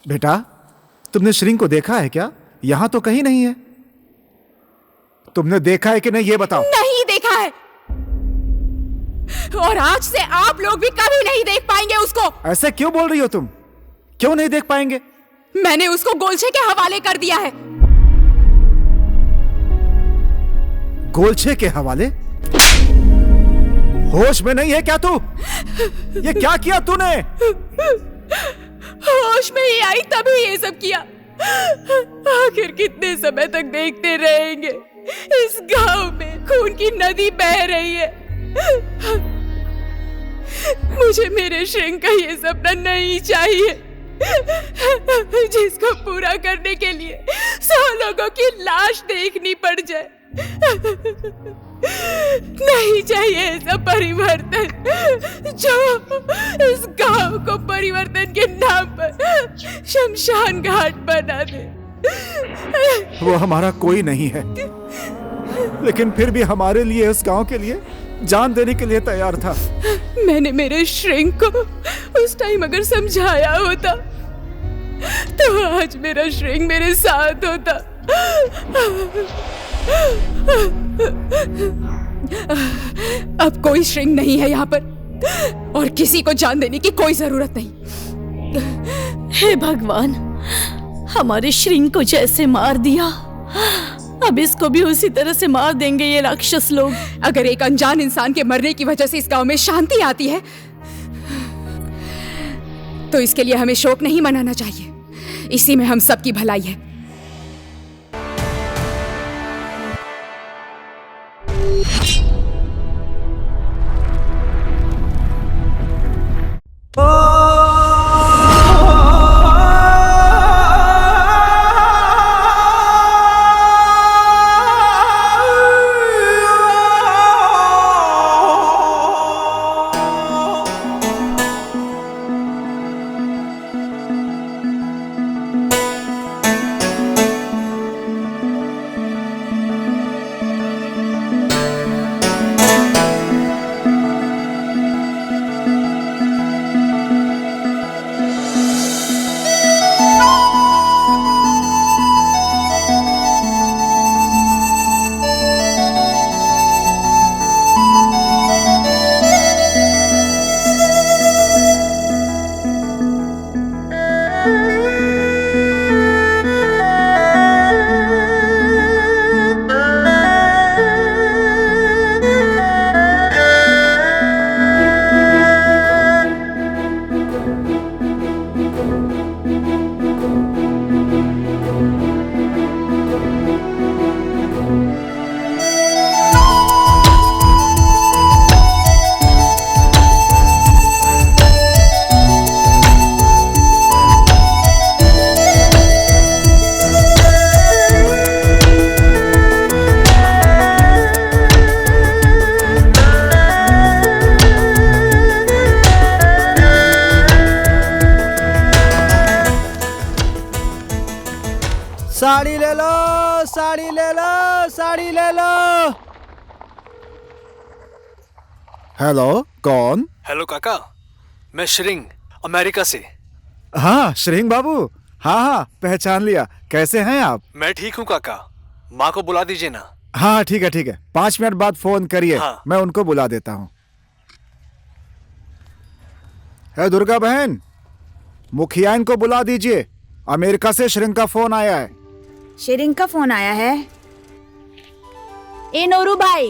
बेटा, तुमने श्रिंक को देखा है क्या? यहां तो कहीं नहीं है। तुमने देखा है कि नहीं, ये बताओ। नहीं देखा है, और आज से आप लोग भी कभी नहीं देख पाएंगे उसको। ऐसे क्यों बोल रही हो तुम? क्यों नहीं देख पाएंगे? मैंने उसको गोलछे के हवाले कर दिया है। गोलछे के हवाले? होश में नहीं है क्या तू? ये क्या किया तूने? होश में ही आई तभी ये सब किया। आखिर कितने समय तक देखते रहेंगे? इस गांव में खून की नदी बह रही है। मुझे मेरे श्रिंक का ये सपना नहीं चाहिए, जिसको पूरा करने के लिए 100 लोगों की लाश देखनी पड़ जाए। नहीं चाहिए ऐसा परिवर्तन जो इस गांव को परिवर्तन के नाम पर शमशान घाट बना दे। वो हमारा कोई नहीं है, लेकिन फिर भी हमारे लिए, उस गांव के लिए जान देने के लिए तैयार था। मैंने मेरे श्रिंक को उस टाइम अगर समझाया होता तो आज मेरा श्रिंक मेरे साथ होता। अब कोई श्रिंक नहीं है यहाँ पर, और किसी को जान देने की कोई जरूरत नहीं। हे भगवान, हमारे श्रिंक को जैसे मार दिया, अब इसको भी उसी तरह से मार देंगे ये राक्षस लोग। अगर एक अनजान इंसान के मरने की वजह से इस गांव में शांति आती है तो इसके लिए हमें शोक नहीं मनाना चाहिए। इसी में हम सबकी भलाई है। साड़ी ले लो, साड़ी ले लो, साड़ी ले लो। हेलो, कौन? हेलो काका, मैं श्रिंग, अमेरिका से। हाँ श्रिंग बाबू, हाँ पहचान लिया। कैसे हैं आप? मैं ठीक हूँ काका, माँ को बुला दीजिए ना। हाँ ठीक है, 5 मिनट बाद फोन करिए। हाँ। मैं उनको बुला देता हूँ। है दुर्गा बहन, मुखिया इनको बुला दीजिए। अमेरिका से श्रिंग का फोन आया है। श्रिंग का फोन आया है? ए नोरू भाई,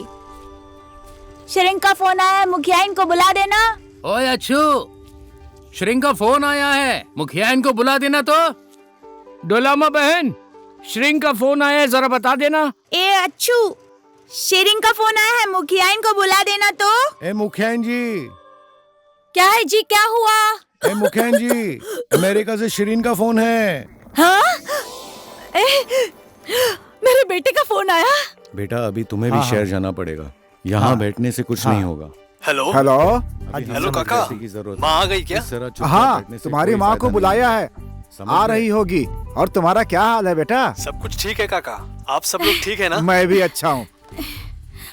श्रिंग का फोन आया है, मुखिया इनको बुला देना। ओए अच्छू, श्रिंग का फोन आया है, मुखिया इनको बुला देना। तो डोलामा बहन, श्रिंग का फोन आया है, जरा बता देना। ए अच्छू, श्रिंग का फोन आया है, मुखिया इनको बुला देना। तो ए मुखियान जी। क्या है जी, क्या हुआ? ए मुखियान जी, अमेरिका से श्रिंग का फोन है। हाँ? मेरे बेटे का फोन आया। बेटा अभी तुम्हें भी शहर जाना पड़ेगा, यहाँ बैठने से कुछ नहीं होगा। हेलो हेलो, हेलो काका, माँ आ गई क्या? हाँ तुम्हारी माँ को बुलाया है, आ रही होगी। और तुम्हारा क्या हाल है बेटा? सब कुछ ठीक है काका, आप सब लोग ठीक है ना? मैं भी अच्छा हूँ।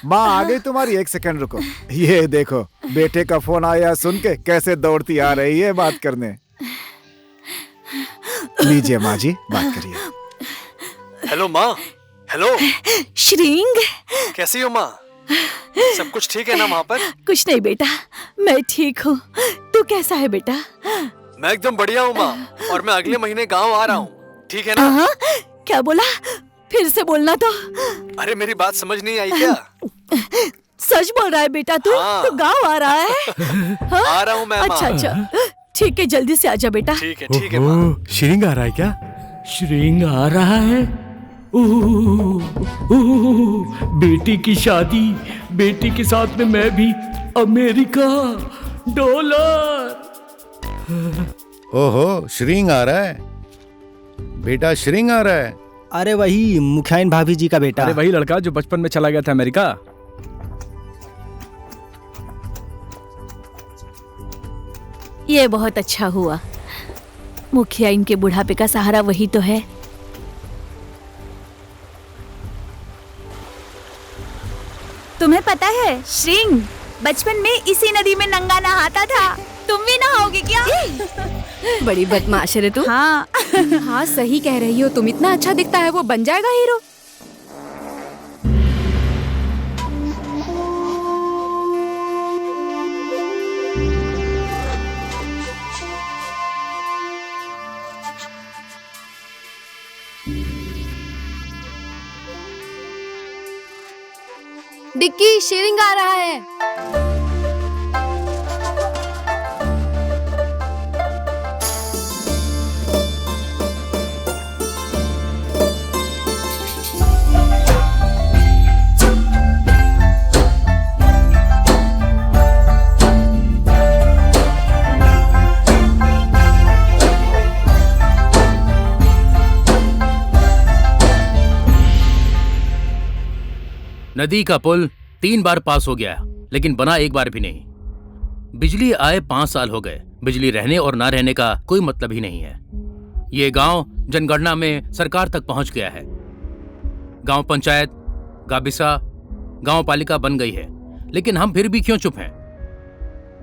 माँ आ गई तुम्हारी, 1 सेकंड रुको। ये देखो, बेटे का फोन आया सुन के कैसे दौड़ती आ रही है बात करने। लीजिए माँ जी, बात करिए। हेलो माँ। हेलो, श्रींग, कैसी हो माँ? सब कुछ ठीक है ना वहाँ पर? कुछ नहीं बेटा, मैं ठीक हूँ। तू कैसा है बेटा? मैं एकदम बढ़िया हूँ माँ, और मैं अगले महीने गांव आ रहा हूँ, ठीक है ना? हाँ, क्या बोला? फिर से बोलना तो। अरे मेरी बात समझ नहीं आई क्या? सच बोल रहा है बेटा तू? हाँ। तू गाँव आ रहा है? हाँ? आ रहा हूँ मैं माँ। अच्छा अच्छा, ठीक है, जल्दी से आजा बेटा। ठीक है माँ। श्रींग आ रहा है क्या? श्रींग आ रहा है। बेटी की शादी, बेटी के साथ में मैं भी, अमेरिका, डॉलर। ओहो, श्रींग आ रहा है। बेटा श्रींग आ रहा है। अरे वही मुखियाइन भाभी जी का बेटा। अरे वही लड़का जो बचपन में चला गया था अमेरिका। ये बहुत अच्छा हुआ। मुखिया इनके बुढ़ापे का सहारा वही तो है। तुम्हें पता है श्रिंग बचपन में इसी नदी में नंगा नहाता था। तुम भी नहाओगे क्या? बड़ी बदमाश है तू। हाँ। हाँ सही कह रही हो तुम, इतना अच्छा दिखता है वो, बन जाएगा हीरो। डिक्की, शेरिंग आ रहा है। नदी का पुल 3 बार पास हो गया, लेकिन बना एक बार भी नहीं। बिजली आए 5 साल हो गए, बिजली रहने और ना रहने का कोई मतलब ही नहीं है। ये गांव जनगणना में सरकार तक पहुंच गया है। गांव पंचायत, गाबिसा, गांव पालिका बन गई है, लेकिन हम फिर भी क्यों चुप हैं?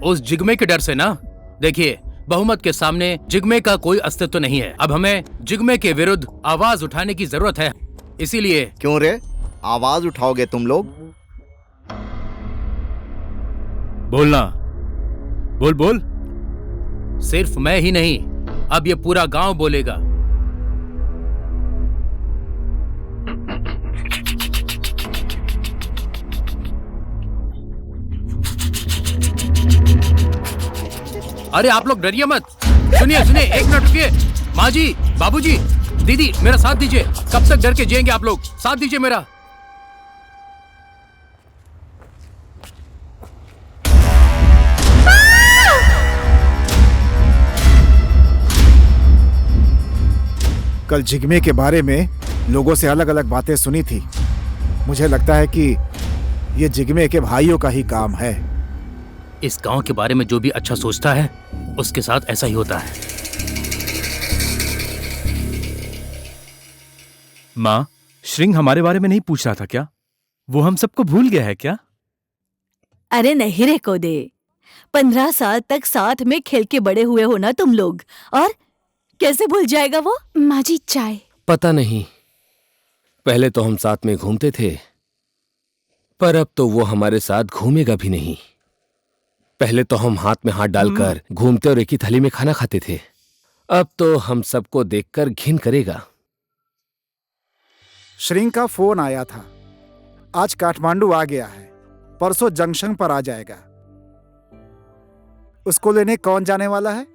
उस जिगमे के डर से ना। देखिए, बहुमत के सामने जिगमे का कोई अस्तित्व नहीं है। अब हमें जिगमे के विरुद्ध आवाज उठाने की जरूरत है। इसीलिए क्यों रे, आवाज उठाओगे तुम लोग? बोलना, बोल बोल। सिर्फ मैं ही नहीं, अब ये पूरा गांव बोलेगा। अरे आप लोग डरिए मत। सुनिए सुनिए, 1 मिनट रुकिए। माँ जी, बाबूजी, दीदी, मेरा साथ दीजिए। कब तक डर के जिएंगे आप लोग? साथ दीजिए मेरा। कल जिगमे के बारे में लोगों से अलग अलग बातें सुनी थी। मुझे लगता है कि ये जिगमे के भाइयों का ही काम है। इस गांव के बारे में जो भी अच्छा सोचता है उसके साथ ऐसा ही होता है। माँ, श्रिंग हमारे बारे में नहीं पूछ रहा था क्या? वो हम सबको भूल गया है क्या? अरे नहीं रे कोदे, 15 साल तक साथ में खेल के बड़े हुए हो ना तुम लोग, और कैसे भूल जाएगा वो? माँ जी चाय। पता नहीं, पहले तो हम साथ में घूमते थे, पर अब तो वो हमारे साथ घूमेगा भी नहीं। पहले तो हम हाथ में हाथ डालकर घूमते और एक ही थाली में खाना खाते थे, अब तो हम सबको देखकर घिन करेगा। श्रिंग का फोन आया था। आज काठमांडू आ गया है, परसों जंक्शन पर आ जाएगा। उसको लेने कौन जाने वाला है?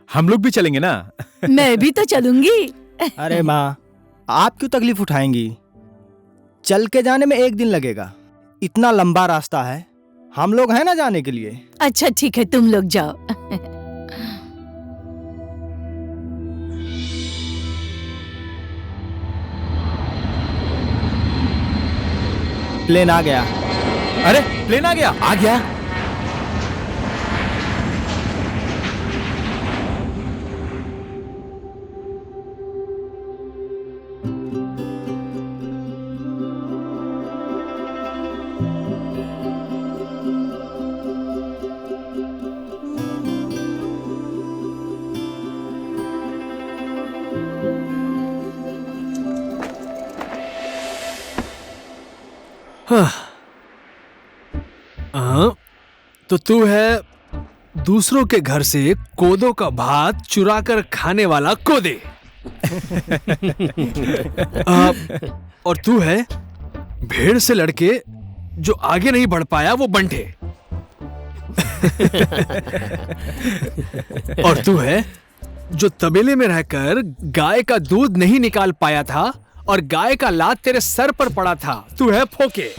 हम लोग भी चलेंगे ना। मैं भी तो चलूंगी। अरे माँ, आप क्यों तकलीफ उठाएंगी? चल के जाने में 1 दिन लगेगा, इतना लंबा रास्ता है। हम लोग हैं ना जाने के लिए। अच्छा ठीक है, तुम लोग जाओ। प्लेन आ गया। अरे प्लेन आ गया। आ गया। तो तू है दूसरों के घर से कोदो का भात चुरा कर खाने वाला कोदे। और तू है भेड़ से लड़के जो आगे नहीं बढ़ पाया वो बंटे। और तू है जो तबेले में रहकर गाय का दूध नहीं निकाल पाया था और गाय का लात तेरे सर पर पड़ा था। तू है फोके।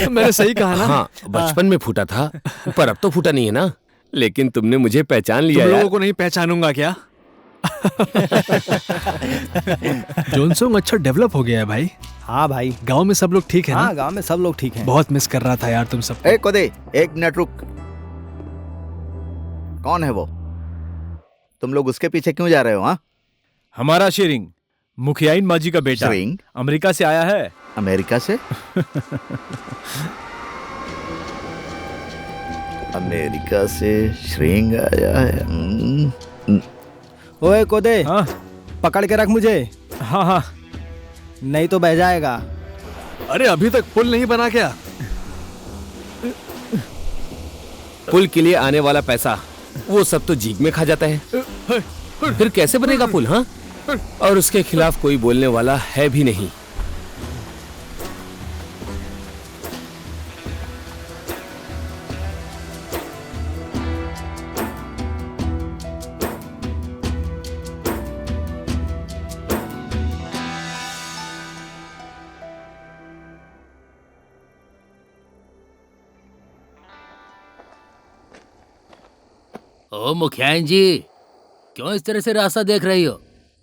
मैंने सही कहा ना? हाँ, बचपन में फूटा था पर अब तो फूटा नहीं है ना। लेकिन तुमने मुझे पहचान लिया तुम यार। लोगों को नहीं पहचानूंगा क्या? जोनसोंग अच्छा डेवलप हो गया है भाई। हाँ भाई। गांव में सब लोग ठीक है ना? हाँ, गांव में सब लोग ठीक हैं। बहुत मिस कर रहा था यार तुम सब। ए कोदे, एक मिनट रुक। कौन है वो? तुम लोग उसके पीछे क्यों जा रहे हो? हाँ, हमारा शेरिंग, मुखियाइन माजी का बेटा। शेरिंग? अमेरिका से आया है। अमेरिका से? अमेरिका से श्रेंग आया है। ओए कोदे, हाँ? पकड़ के रख मुझे। हाँ हाँ, नहीं तो बह जाएगा। अरे अभी तक पुल नहीं बना क्या? पुल के लिए आने वाला पैसा वो सब तो जीग में खा जाता है। फिर कैसे बनेगा पुल? हाँ, और उसके खिलाफ कोई बोलने वाला है भी नहीं। ओ मुखियाइन जी, क्यों इस तरह से रास्ता देख रही हो?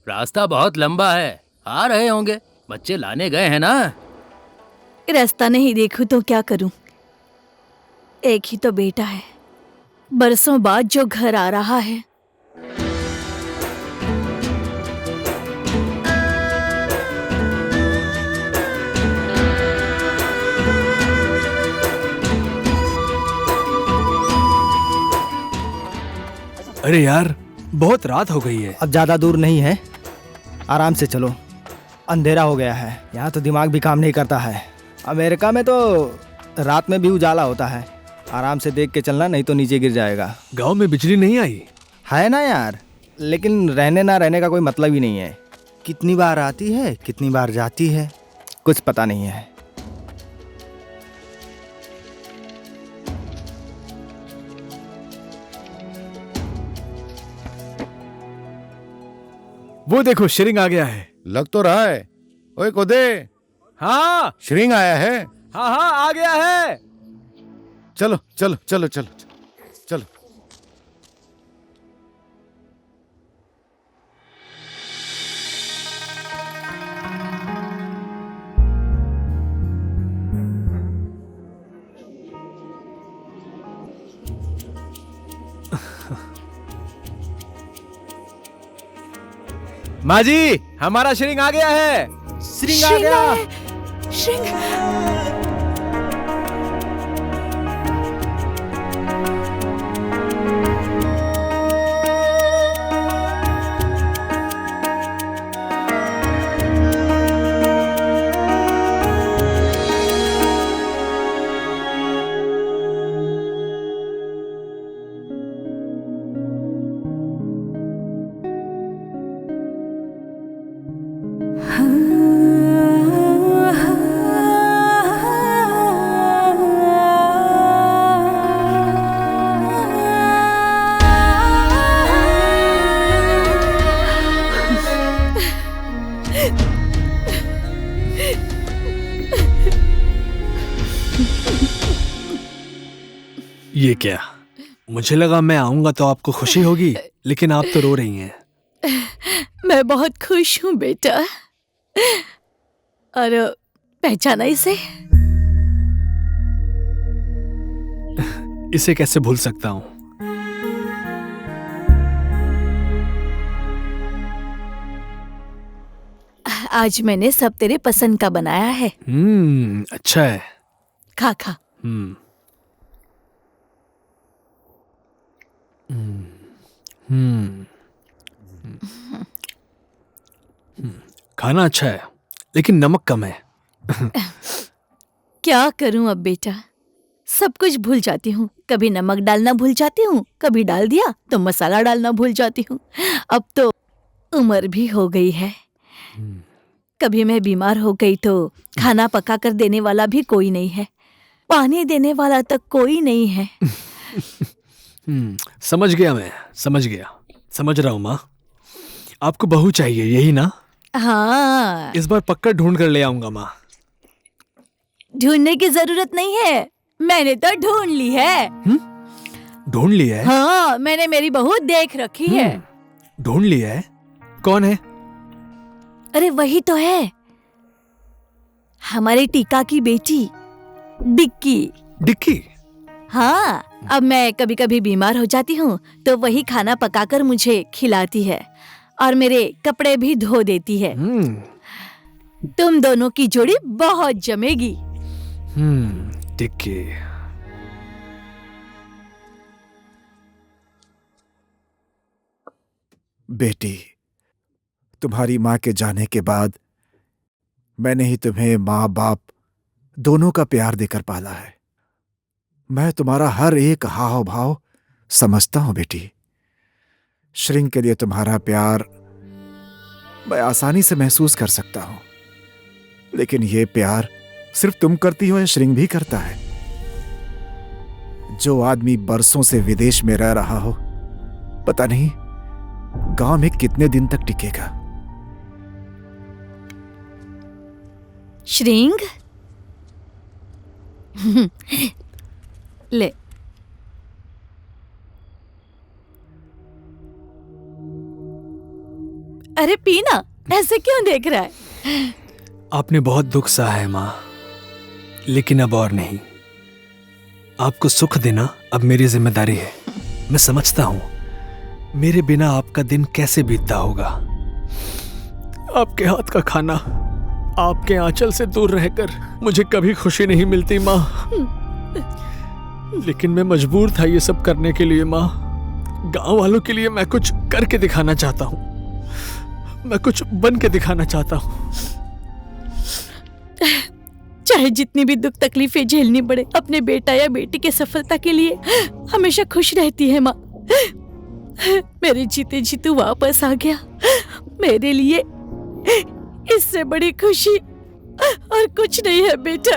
रास्ता बहुत लंबा है, आ रहे होंगे। बच्चे लाने गए हैं ना? रास्ता नहीं देखूं तो क्या करूं? एक ही तो बेटा है, बरसों बाद जो घर आ रहा है। अरे यार, बहुत रात हो गई है। अब ज्यादा दूर नहीं है, आराम से चलो। अंधेरा हो गया है, यहाँ तो दिमाग भी काम नहीं करता है। अमेरिका में तो रात में भी उजाला होता है। आराम से देख के चलना, नहीं तो नीचे गिर जाएगा। गांव में बिजली नहीं आई है ना यार, लेकिन रहने ना रहने का कोई मतलब ही नहीं है। कितनी बार आती है, कितनी बार जाती है, कुछ पता नहीं है। वो देखो, श्रिंग आ गया है। लग तो रहा है। ओए कोदे, हाँ श्रिंग आया है। हाँ हाँ, आ गया है। चलो चलो चलो चलो चलो। माजी, हमारा श्रिंग आ गया है। श्रिंग आ गया। श्रिंग। ये क्या? मुझे लगा मैं आऊंगा तो आपको खुशी होगी, लेकिन आप तो रो रही हैं। मैं बहुत खुश हूँ बेटा। और पहचाना इसे? इसे कैसे भूल सकता हूँ? आज मैंने सब तेरे पसंद का बनाया है। अच्छा है। खा खा। खाना अच्छा है, लेकिन नमक कम है। क्या करूं अब बेटा, सब कुछ भूल जाती हूँ। कभी नमक डालना भूल जाती हूँ, कभी डाल दिया तो मसाला डालना भूल जाती हूँ। अब तो उम्र भी हो गई है। कभी मैं बीमार हो गई तो खाना पका कर देने वाला भी कोई नहीं है, पानी देने वाला तक कोई नहीं है। समझ गया, मैं समझ गया, समझ रहा हूँ माँ। आपको बहू चाहिए, यही ना? हाँ, इस बार पक्का ढूंढ कर ले आऊंगा माँ। ढूंढने की जरूरत नहीं है, मैंने तो ढूंढ ली है। ढूंढ लिया है? हाँ, मैंने मेरी बहू देख रखी है। ढूंढ लिया है? कौन है? अरे वही तो है, हमारे टीका की बेटी डिक्की। डिक्की? हाँ, अब मैं कभी कभी बीमार हो जाती हूँ तो वही खाना पकाकर मुझे खिलाती है और मेरे कपड़े भी धो देती है। तुम दोनों की जोड़ी बहुत जमेगी। डिक्की। बेटी, तुम्हारी माँ के जाने के बाद मैंने ही तुम्हें माँ बाप दोनों का प्यार देकर पाला है। मैं तुम्हारा हर एक हाव भाव समझता हूं बेटी। श्रिंग के लिए तुम्हारा प्यार मैं आसानी से महसूस कर सकता हूं, लेकिन यह प्यार सिर्फ तुम करती हो या श्रिंग भी करता है? जो आदमी बरसों से विदेश में रह रहा हो, पता नहीं गांव में कितने दिन तक टिकेगा। श्रिंग, ले। अरे पीना, ऐसे क्यों देख रहा है? आपने बहुत दुख सहा है माँ, लेकिन अब और नहीं। आपको सुख देना अब मेरी जिम्मेदारी है। मैं समझता हूं मेरे बिना आपका दिन कैसे बीतता होगा। आपके हाथ का खाना, आपके आंचल से दूर रहकर मुझे कभी खुशी नहीं मिलती माँ, लेकिन मैं मजबूर था ये सब करने के लिए माँ। गांव वालों के लिए मैं कुछ करके दिखाना चाहता हूँ, मैं कुछ बन के दिखाना चाहता हूँ। चाहे जितनी भी दुख तकलीफें झेलनी पड़े, अपने बेटा या बेटी की सफलता के लिए हमेशा खुश रहती है माँ। मेरे जीते जी तू वापस आ गया, मेरे लिए इससे बड़ी खुशी और कुछ नहीं है बेटा।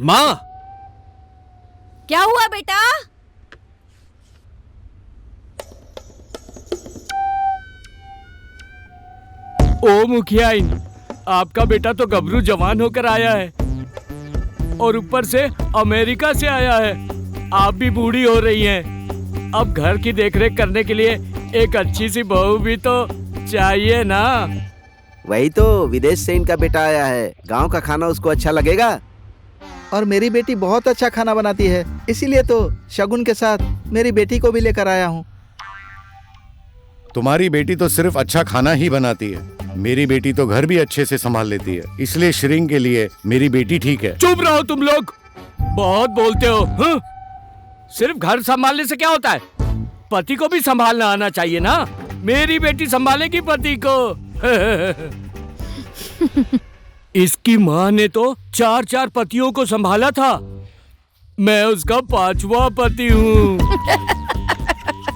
माँ, क्या हुआ बेटा? ओ मुखियाइन, आपका बेटा तो गबरू जवान होकर आया है और ऊपर से अमेरिका से आया है। आप भी बूढ़ी हो रही हैं। अब घर की देखरेख करने के लिए एक अच्छी सी बहू भी तो चाहिए ना। वही तो, विदेश से इनका बेटा आया है, गांव का खाना उसको अच्छा लगेगा। और मेरी बेटी बहुत अच्छा खाना बनाती है, इसीलिए तो शगुन के साथ मेरी बेटी को भी लेकर आया हूँ। तुम्हारी बेटी तो सिर्फ अच्छा खाना ही बनाती है, मेरी बेटी तो घर भी अच्छे से संभाल लेती है, इसलिए श्रिंग के लिए मेरी बेटी ठीक है। चुप रहो तुम लोग, बहुत बोलते हो। सिर्फ घर संभालने से क्या होता है? पति को भी संभालना आना चाहिए ना। मेरी बेटी संभालेगी पति को। इसकी माँ ने तो 4-4 पतियों को संभाला था, मैं उसका 5वां पति हूँ।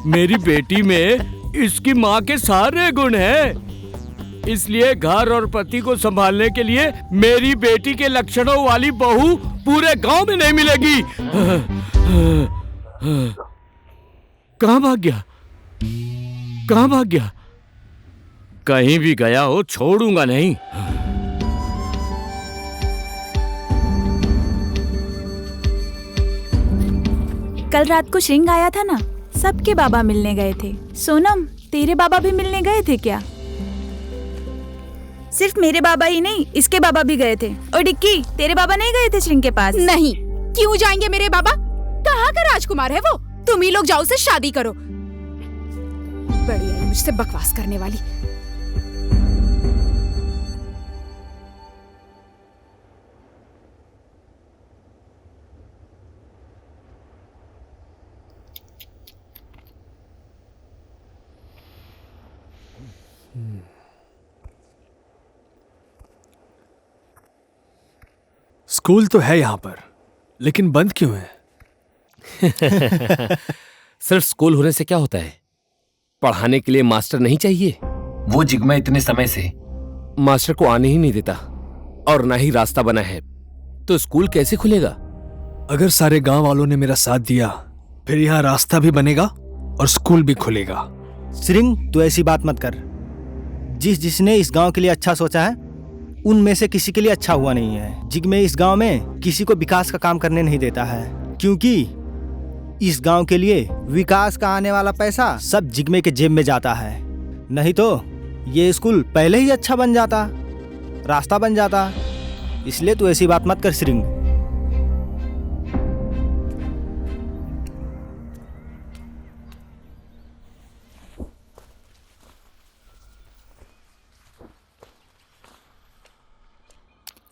मेरी बेटी में इसकी माँ के सारे गुण हैं, इसलिए घर और पति को संभालने के लिए मेरी बेटी के लक्षणों वाली बहू पूरे गांव में नहीं मिलेगी। कहाँ भाग गया? कहाँ भाग गया? कहीं भी गया हो छोड़ूंगा नहीं। कल रात को श्रिंग आया था ना, सबके बाबा मिलने गए थे। सोनम, तेरे बाबा भी मिलने गए थे क्या? सिर्फ मेरे बाबा ही नहीं, इसके बाबा भी गए थे। और डिक्की, तेरे बाबा नहीं गए थे श्रिंग के पास? नहीं, क्यों जाएंगे मेरे बाबा? कहाँ का राजकुमार है वो? तुम ही लोग जाओ, से शादी करो। बड़ी आई मुझसे बकवास करने वाली। स्कूल तो है यहाँ पर, लेकिन बंद क्यों है? सिर्फ स्कूल होने से क्या होता है? पढ़ाने के लिए मास्टर नहीं चाहिए? वो जिग्मे इतने समय से मास्टर को आने ही नहीं देता और ना ही रास्ता बना है, तो स्कूल कैसे खुलेगा? अगर सारे गांव वालों ने मेरा साथ दिया, फिर यहाँ रास्ता भी बनेगा और स्कूल भी खुलेगा। श्रिंग, तू ऐसी बात मत कर। जिसने इस गांव के लिए अच्छा सोचा है, उनमें से किसी के लिए अच्छा हुआ नहीं है। जिग्मे इस गांव में किसी को विकास का काम करने नहीं देता है, क्योंकि इस गांव के लिए विकास का आने वाला पैसा सब जिग्मे के जेब में जाता है। नहीं तो ये स्कूल पहले ही अच्छा बन जाता, रास्ता बन जाता। इसलिए तू ऐसी बात मत कर श्रिंग।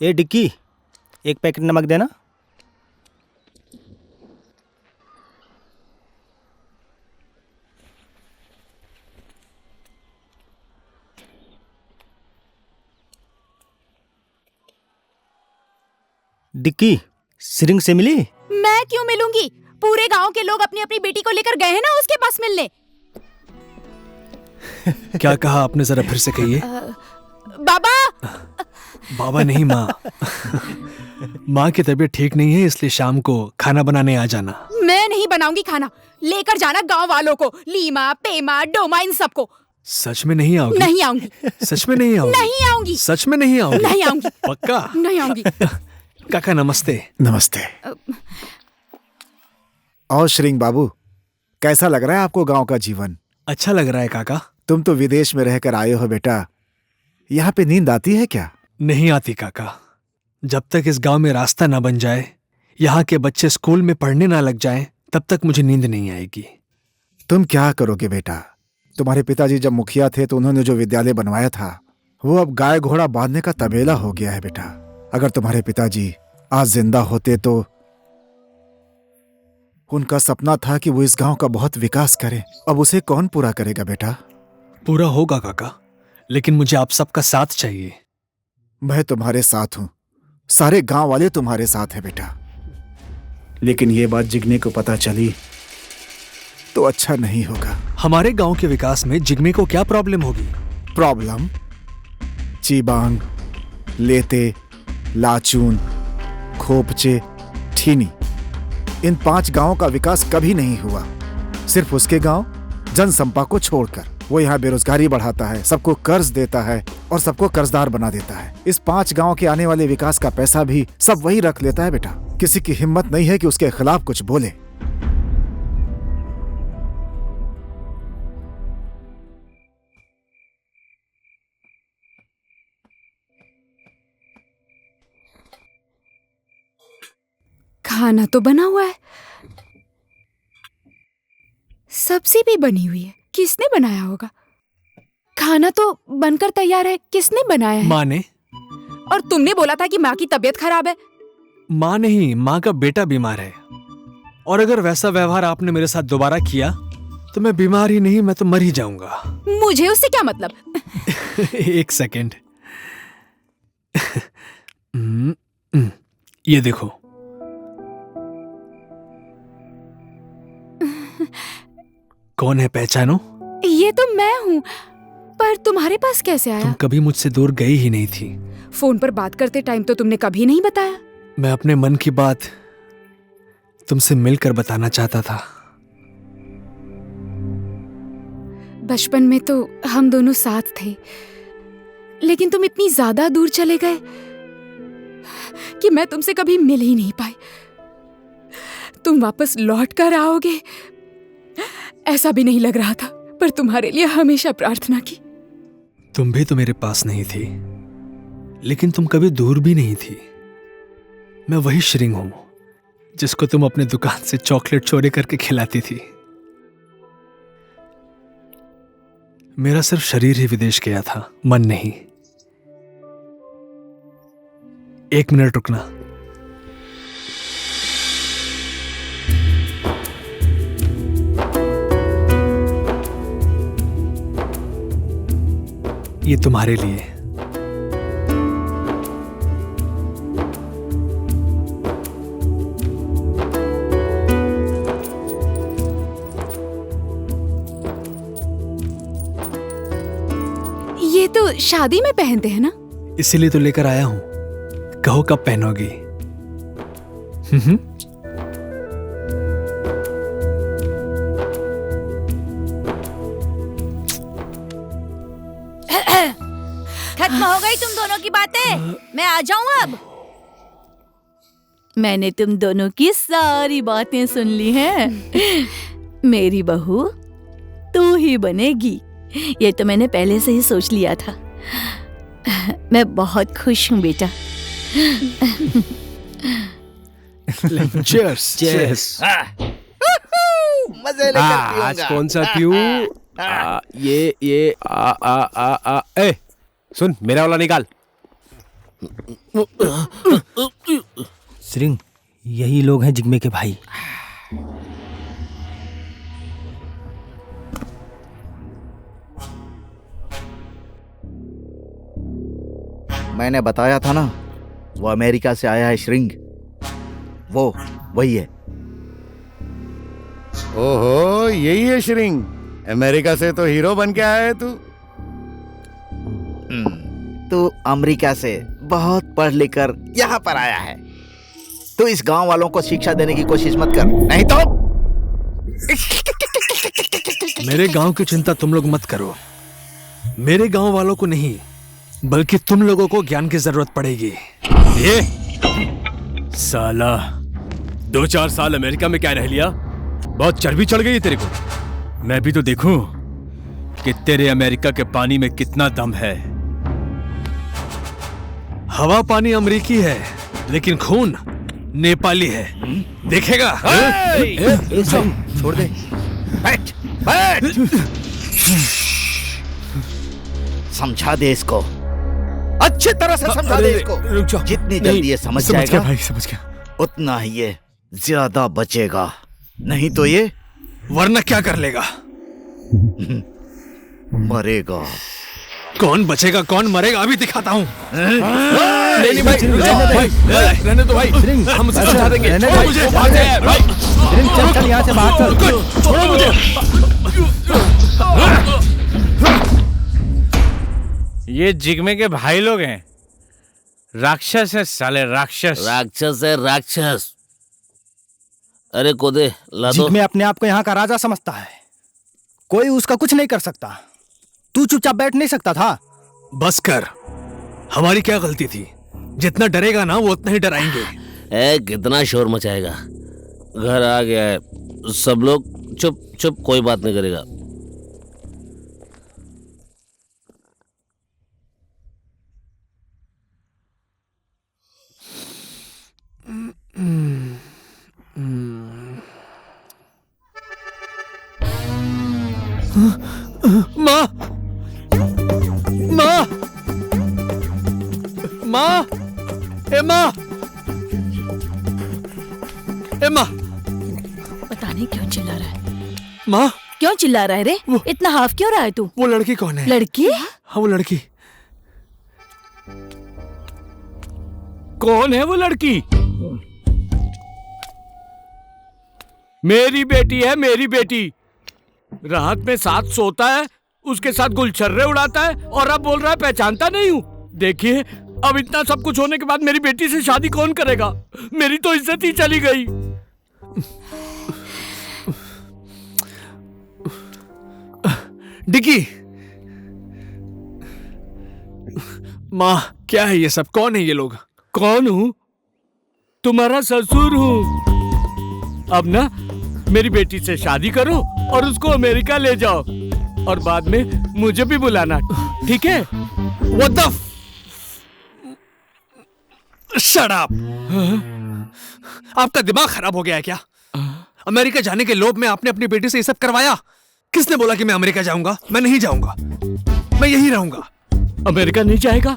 ए डिक्की, एक पैकेट नमक देना। डिक्की, श्रिंग से मिली? मैं क्यों मिलूंगी? पूरे गांव के लोग अपनी अपनी बेटी को लेकर गए हैं ना उसके पास मिलने। क्या कहा आपने, जरा फिर से कहिए। बाबा। बाबा नहीं, माँ। माँ की तबीयत ठीक नहीं है, इसलिए शाम को खाना बनाने आ जाना। मैं नहीं बनाऊंगी खाना, लेकर जाना गांव वालों को, लीमा, पेमा, डोमा, इन सबको। सच में नहीं आओगी? नहीं आऊंगी। सच में नहीं आओगी? नहीं आऊंगी। सच में नहीं आओगी? नहीं आऊंगी। पक्का? नहीं आऊंगी। काका नमस्ते। नमस्ते। और श्रिंग बाबू, कैसा लग रहा है आपको गांव का जीवन? अच्छा लग रहा है काका। तुम तो विदेश में रहकर आए हो बेटा, यहाँ पे नींद आती है क्या? नहीं आती काका। जब तक इस गांव में रास्ता ना बन जाए, यहाँ के बच्चे स्कूल में पढ़ने ना लग जाएं, तब तक मुझे नींद नहीं आएगी। तुम क्या करोगे बेटा? तुम्हारे पिताजी जब मुखिया थे तो उन्होंने जो विद्यालय बनवाया था, वो अब गाय घोड़ा बांधने का तबेला हो गया है बेटा। अगर तुम्हारे पिताजी आज जिंदा होते तो उनका सपना था कि वो इस गांव का बहुत विकास करें। अब उसे कौन पूरा करेगा बेटा? पूरा होगा काका, लेकिन मुझे आप सबका साथ चाहिए। मैं तुम्हारे साथ हूं, सारे गांव वाले तुम्हारे साथ हैं बेटा। लेकिन ये बात जिग्मे को पता चली तो अच्छा नहीं होगा। हमारे गांव के विकास में जिग्मे को क्या प्रॉब्लम होगी? प्रॉब्लम? चीबांग, लेते, लाचून, खोपचे, ठीनी, इन 5 गांवों का विकास कभी नहीं हुआ। सिर्फ उसके गांव जनसंपा को छोड़कर। वो यहाँ बेरोजगारी बढ़ाता है, सबको कर्ज देता है और सबको कर्जदार बना देता है। इस 5 गांव के आने वाले विकास का पैसा भी सब वही रख लेता है बेटा। किसी की हिम्मत नहीं है कि उसके खिलाफ कुछ बोले। खाना तो बना हुआ है, सब्जी भी बनी हुई है। किसने बनाया होगा? खाना तो बनकर तैयार है, किसने बनाया है? माँ ने। और तुमने बोला था कि माँ की तबीयत खराब है। माँ नहीं, माँ का बेटा बीमार है। और अगर वैसा व्यवहार आपने मेरे साथ दोबारा किया तो मैं बीमार ही नहीं, मैं तो मर ही जाऊंगा। मुझे उससे क्या मतलब? एक सेकेंड। ये देखो। कौन है, पहचानो? ये तो मैं हूँ, पर तुम्हारे पास कैसे आया? तुम कभी मुझसे दूर गई ही नहीं थी। फोन पर बात करते टाइम तो तुमने कभी नहीं बताया। मैं अपने मन की बात तुमसे मिलकर बताना चाहता था। बचपन में तो हम दोनों साथ थे, लेकिन तुम इतनी ज्यादा दूर चले गए कि मैं तुमसे कभी मिल ही नहीं पाई। तुम वापस लौट कर आओगे ऐसा भी नहीं लग रहा था, पर तुम्हारे लिए हमेशा प्रार्थना की। तुम भी तो मेरे पास नहीं थी, लेकिन तुम कभी दूर भी नहीं थी। मैं वही श्रिंग हूं जिसको तुम अपने दुकान से चॉकलेट चोरी करके खिलाती थी। मेरा सिर्फ शरीर ही विदेश गया था, मन नहीं। 1 मिनट रुकना। ये तुम्हारे लिए। ये तो शादी में पहनते हैं ना? इसीलिए तो लेकर आया हूं। कहो कब पहनोगी? खत्म हो गई तुम दोनों की बातें, मैं आ जाऊं अब। मैंने तुम दोनों की सारी बातें सुन ली हैं। मेरी बहू तू ही बनेगी, ये तो मैंने पहले से ही सोच लिया था। मैं बहुत खुश हूँ बेटा। चीयर्स। चीयर्स। मजे लेकर पीऊंगा। आज कौन सा पीऊं? ये ए सुन, मेरा वाला निकाल। श्रृंग, यही लोग हैं जिग्मे के भाई। मैंने बताया था ना, वो अमेरिका से आया है श्रृंग। वो वही है। ओहो, यही है श्रृंग। अमेरिका से तो हीरो बन के आया है तू। तू अमेरिका से बहुत पढ़ लिख कर यहाँ पर आया है। तू इस गांव वालों को शिक्षा देने की कोशिश मत कर, नहीं तो। मेरे गांव की चिंता तुम लोग मत करो। मेरे गांव वालों को नहीं, बल्कि तुम लोगों को ज्ञान की जरूरत पड़ेगी। ये साला 2-4 साल अमेरिका में क्या रह लिया? बहुत चर्बी चढ़ गई है तेरे को। मैं भी तो देखूं कि तेरे अमेरिका के पानी में कितना दम है। हवा पानी अमरीकी है, लेकिन खून नेपाली है। देखेगा? छोड़ दे। बैठ, बैठ। समझा दे इसको, अच्छी तरह से समझा दे इसको। जितनी जल्दी ये समझ जाएगा भाई, समझ गया, उतना ही ये ज्यादा बचेगा। नहीं तो ये वरना क्या कर लेगा? मरेगा। कौन बचेगा कौन मरेगा अभी दिखाता हूँ। नहीं भाई, रहने दो भाई, हम उसे समझा देंगे। छोड़ो मुझे, भाई। चल चल यहाँ से बाहर चल। छोड़ो मुझे। ये जिग्मे के भाई लोग हैं। राक्षस है साले, राक्षस। राक्षस है राक्षस। अरे कोदे ला दो। जिग्मे अपने आप को यहाँ का राजा समझता है, कोई उसका कुछ नहीं कर सकता। तू चुपचाप बैठ नहीं सकता था? बस कर, हमारी क्या गलती थी? जितना डरेगा ना वो उतना ही डराएंगे। कितना शोर मचाएगा। घर आ गया है, सब लोग चुप चुप, कोई बात नहीं करेगा। माँ, माँ, माँ, ए माँ, ए माँ। पता नहीं क्यों चिल्ला रहा है। माँ, क्यों चिल्ला रहा है रे? इतना हाफ क्यों रहा है तू? वो लड़की कौन है? लड़की? हाँ वो लड़की। कौन है वो लड़की? मेरी बेटी है, मेरी बेटी। रात में साथ सोता है, उसके साथ गुलछर्रे उड़ाता है, और अब बोल रहा है पहचानता नहीं हूँ। देखिए, अब इतना सब कुछ होने के बाद मेरी बेटी से शादी कौन करेगा? मेरी तो इज्जत ही चली गई। डिकी, माँ क्या है ये सब? कौन है ये लोग? कौन हूँ? तुम्हारा ससुर हूँ। अब ना मेरी बेटी से शादी करो और उसको अमेरिका ले जाओ, और बाद में मुझे भी बुलाना, ठीक है? What the Shut up! आपका दिमाग खराब हो गया है क्या? अमेरिका जाने के लोभ में आपने अपनी बेटी से ये सब करवाया? किसने बोला कि मैं अमेरिका जाऊंगा? मैं नहीं जाऊंगा, मैं यही रहूंगा। अमेरिका नहीं जाएगा?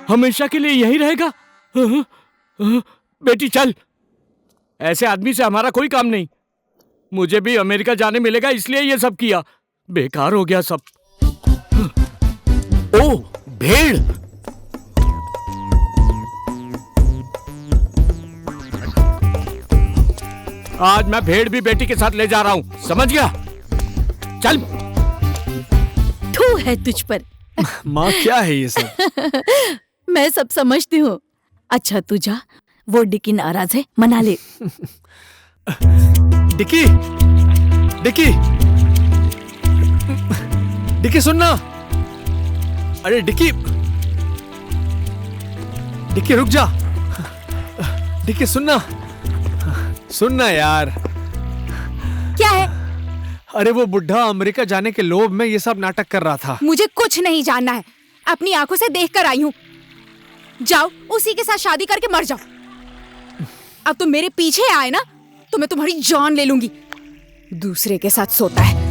हमेशा के लिए यही रहेगा? बेटी चल, ऐसे आदमी से हमारा कोई काम नहीं। मुझे भी अमेरिका जाने मिलेगा इसलिए ये सब किया। बेकार हो गया सब। ओ भेड़! आज मैं भेड़ भी बेटी के साथ ले जा रहा हूँ, समझ गया? चल। थू है तुझ पर। माँ क्या है ये सब? मैं सब समझती हूँ। अच्छा तू जा, वो डिकी नाराज है, मना ले। डिकी, डिकी, डिकी सुनना। अरे डिकी, डिकी रुक जा। डिकी सुनना, सुनना यार। क्या है? अरे वो बुढ़ा अमेरिका जाने के लोभ में ये सब नाटक कर रहा था। मुझे कुछ नहीं जानना है, अपनी आंखों से देख कर आई हूँ। जाओ उसी के साथ शादी करके मर जाओ। अब तुम मेरे पीछे आए ना तो मैं तुम्हारी जान ले लूंगी। दूसरे के साथ सोता है।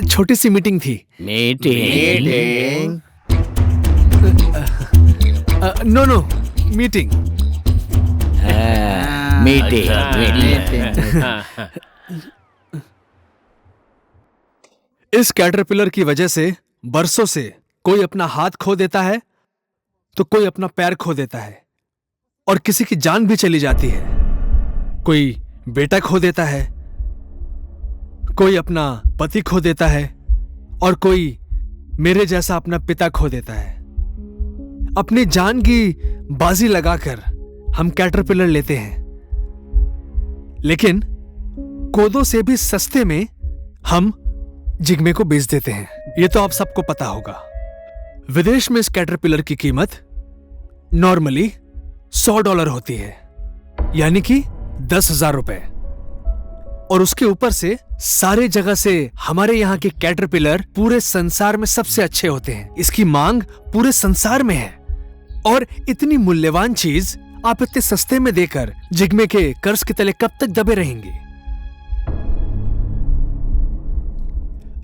छोटी सी मीटिंग थी। मीटिंग? No no meeting. इस कैटरपिलर की वजह से बरसों से कोई अपना हाथ खो देता है तो कोई अपना पैर खो देता है और किसी की जान भी चली जाती है। कोई बेटा खो देता है, कोई अपना पति खो देता है और कोई मेरे जैसा अपना पिता खो देता है। अपनी जान की बाजी लगाकर हम कैटरपिलर लेते हैं, लेकिन कोदो से भी सस्ते में हम जिग्मे को बेच देते हैं। यह तो आप सबको पता होगा। विदेश में इस कैटरपिलर की कीमत नॉर्मली $100 होती है, यानी कि 10,000 रुपए। और उसके ऊपर से सारे जगह से हमारे यहाँ के कैटरपिलर पूरे संसार में सबसे अच्छे होते हैं। इसकी मांग पूरे संसार में है और इतनी मूल्यवान चीज आप इतने सस्ते में देकर जिग्मे के कर्ज के तले कब तक दबे रहेंगे?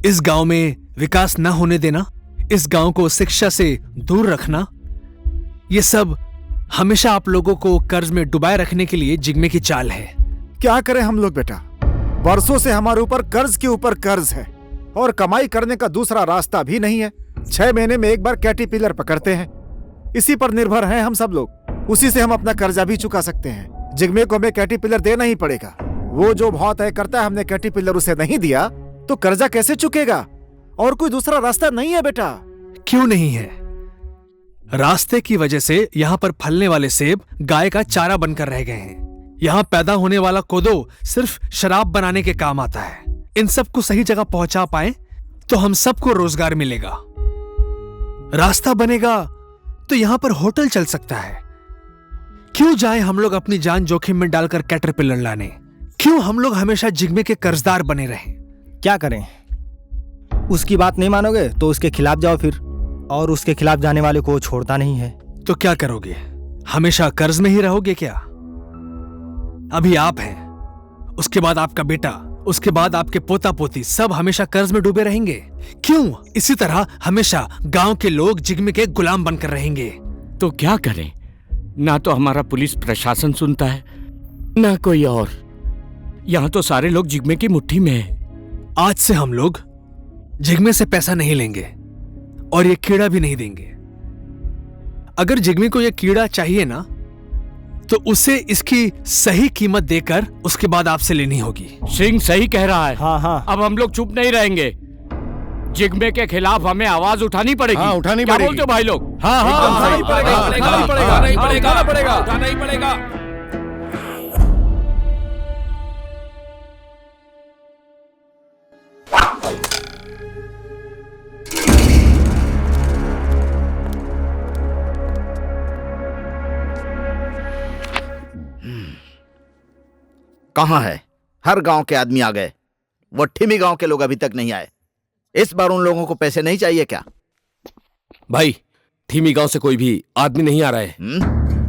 इस गांव में विकास न होने देना, इस गांव को शिक्षा से दूर रखना, ये सब हमेशा आप लोगों को कर्ज में डुबाए रखने के लिए जिग्मे की चाल है। क्या करें हम लोग बेटा, बरसों से हमारे ऊपर कर्ज के ऊपर कर्ज है और कमाई करने का दूसरा रास्ता भी नहीं है। 6 महीने में एक बार कैटरपिलर पकड़ते हैं, इसी पर निर्भर हैं हम सब लोग। उसी से हम अपना कर्जा भी चुका सकते हैं। जिग्मे को हमें कैटरपिलर देना ही पड़ेगा। वो जो भाव तय करता है, हमने कैटरपिलर उसे नहीं दिया तो कर्जा कैसे चुकेगा? और कोई दूसरा रास्ता नहीं है बेटा। क्यों नहीं है? रास्ते की वजह से यहाँ पर फलने वाले सेब गाय का चारा बनकर रह गए हैं। यहाँ पैदा होने वाला कोदो सिर्फ शराब बनाने के काम आता है। इन सब को सही जगह पहुंचा पाए तो हम सबको रोजगार मिलेगा, रास्ता बनेगा तो यहाँ पर होटल चल सकता है। क्यों जाए हम लोग अपनी जान जोखिम में डालकर कैटरपिलर लाने? क्यों हम लोग हमेशा जिग्मे के कर्जदार बने रहें? क्या करें? उसकी बात नहीं मानोगे तो उसके खिलाफ जाओ फिर, और उसके खिलाफ जाने वाले को छोड़ता नहीं है। तो क्या करोगे? हमेशा कर्ज में ही रहोगे क्या? अभी आप हैं, उसके बाद आपका बेटा, उसके बाद आपके पोता पोती, सब हमेशा कर्ज में डूबे रहेंगे। क्यों? इसी तरह हमेशा गांव के लोग जिग्मे के गुलाम बनकर रहेंगे। तो क्या करें? ना तो हमारा पुलिस प्रशासन सुनता है, ना कोई और। यहाँ तो सारे लोग जिग्मे की मुट्ठी में हैं। आज से हम लोग जिग्मे से पैसा नहीं लेंगे और ये कीड़ा भी नहीं देंगे। अगर जिग्मे को ये कीड़ा चाहिए ना तो उसे इसकी सही कीमत देकर उसके बाद आपसे लेनी होगी। सिंह सही कह रहा है। हाँ हाँ। अब हम लोग चुप नहीं रहेंगे। जिग्मे के खिलाफ हमें आवाज उठानी पड़ेगी। हाँ, उठानी क्या पड़ेगी। बोलते हो भाई लोग? हाँ हाँ, उठाना ही पड़ेगा, उठाना ही पड़ेगा, उठाना ही पड़ेगा। कहाँ है? हर गांव के आदमी आ गए, वो ठिमी गांव के लोग अभी तक नहीं आए। इस बार उन लोगों को पैसे नहीं चाहिए क्या? भाई, थीमी गांव से कोई भी आदमी नहीं आ रहा है।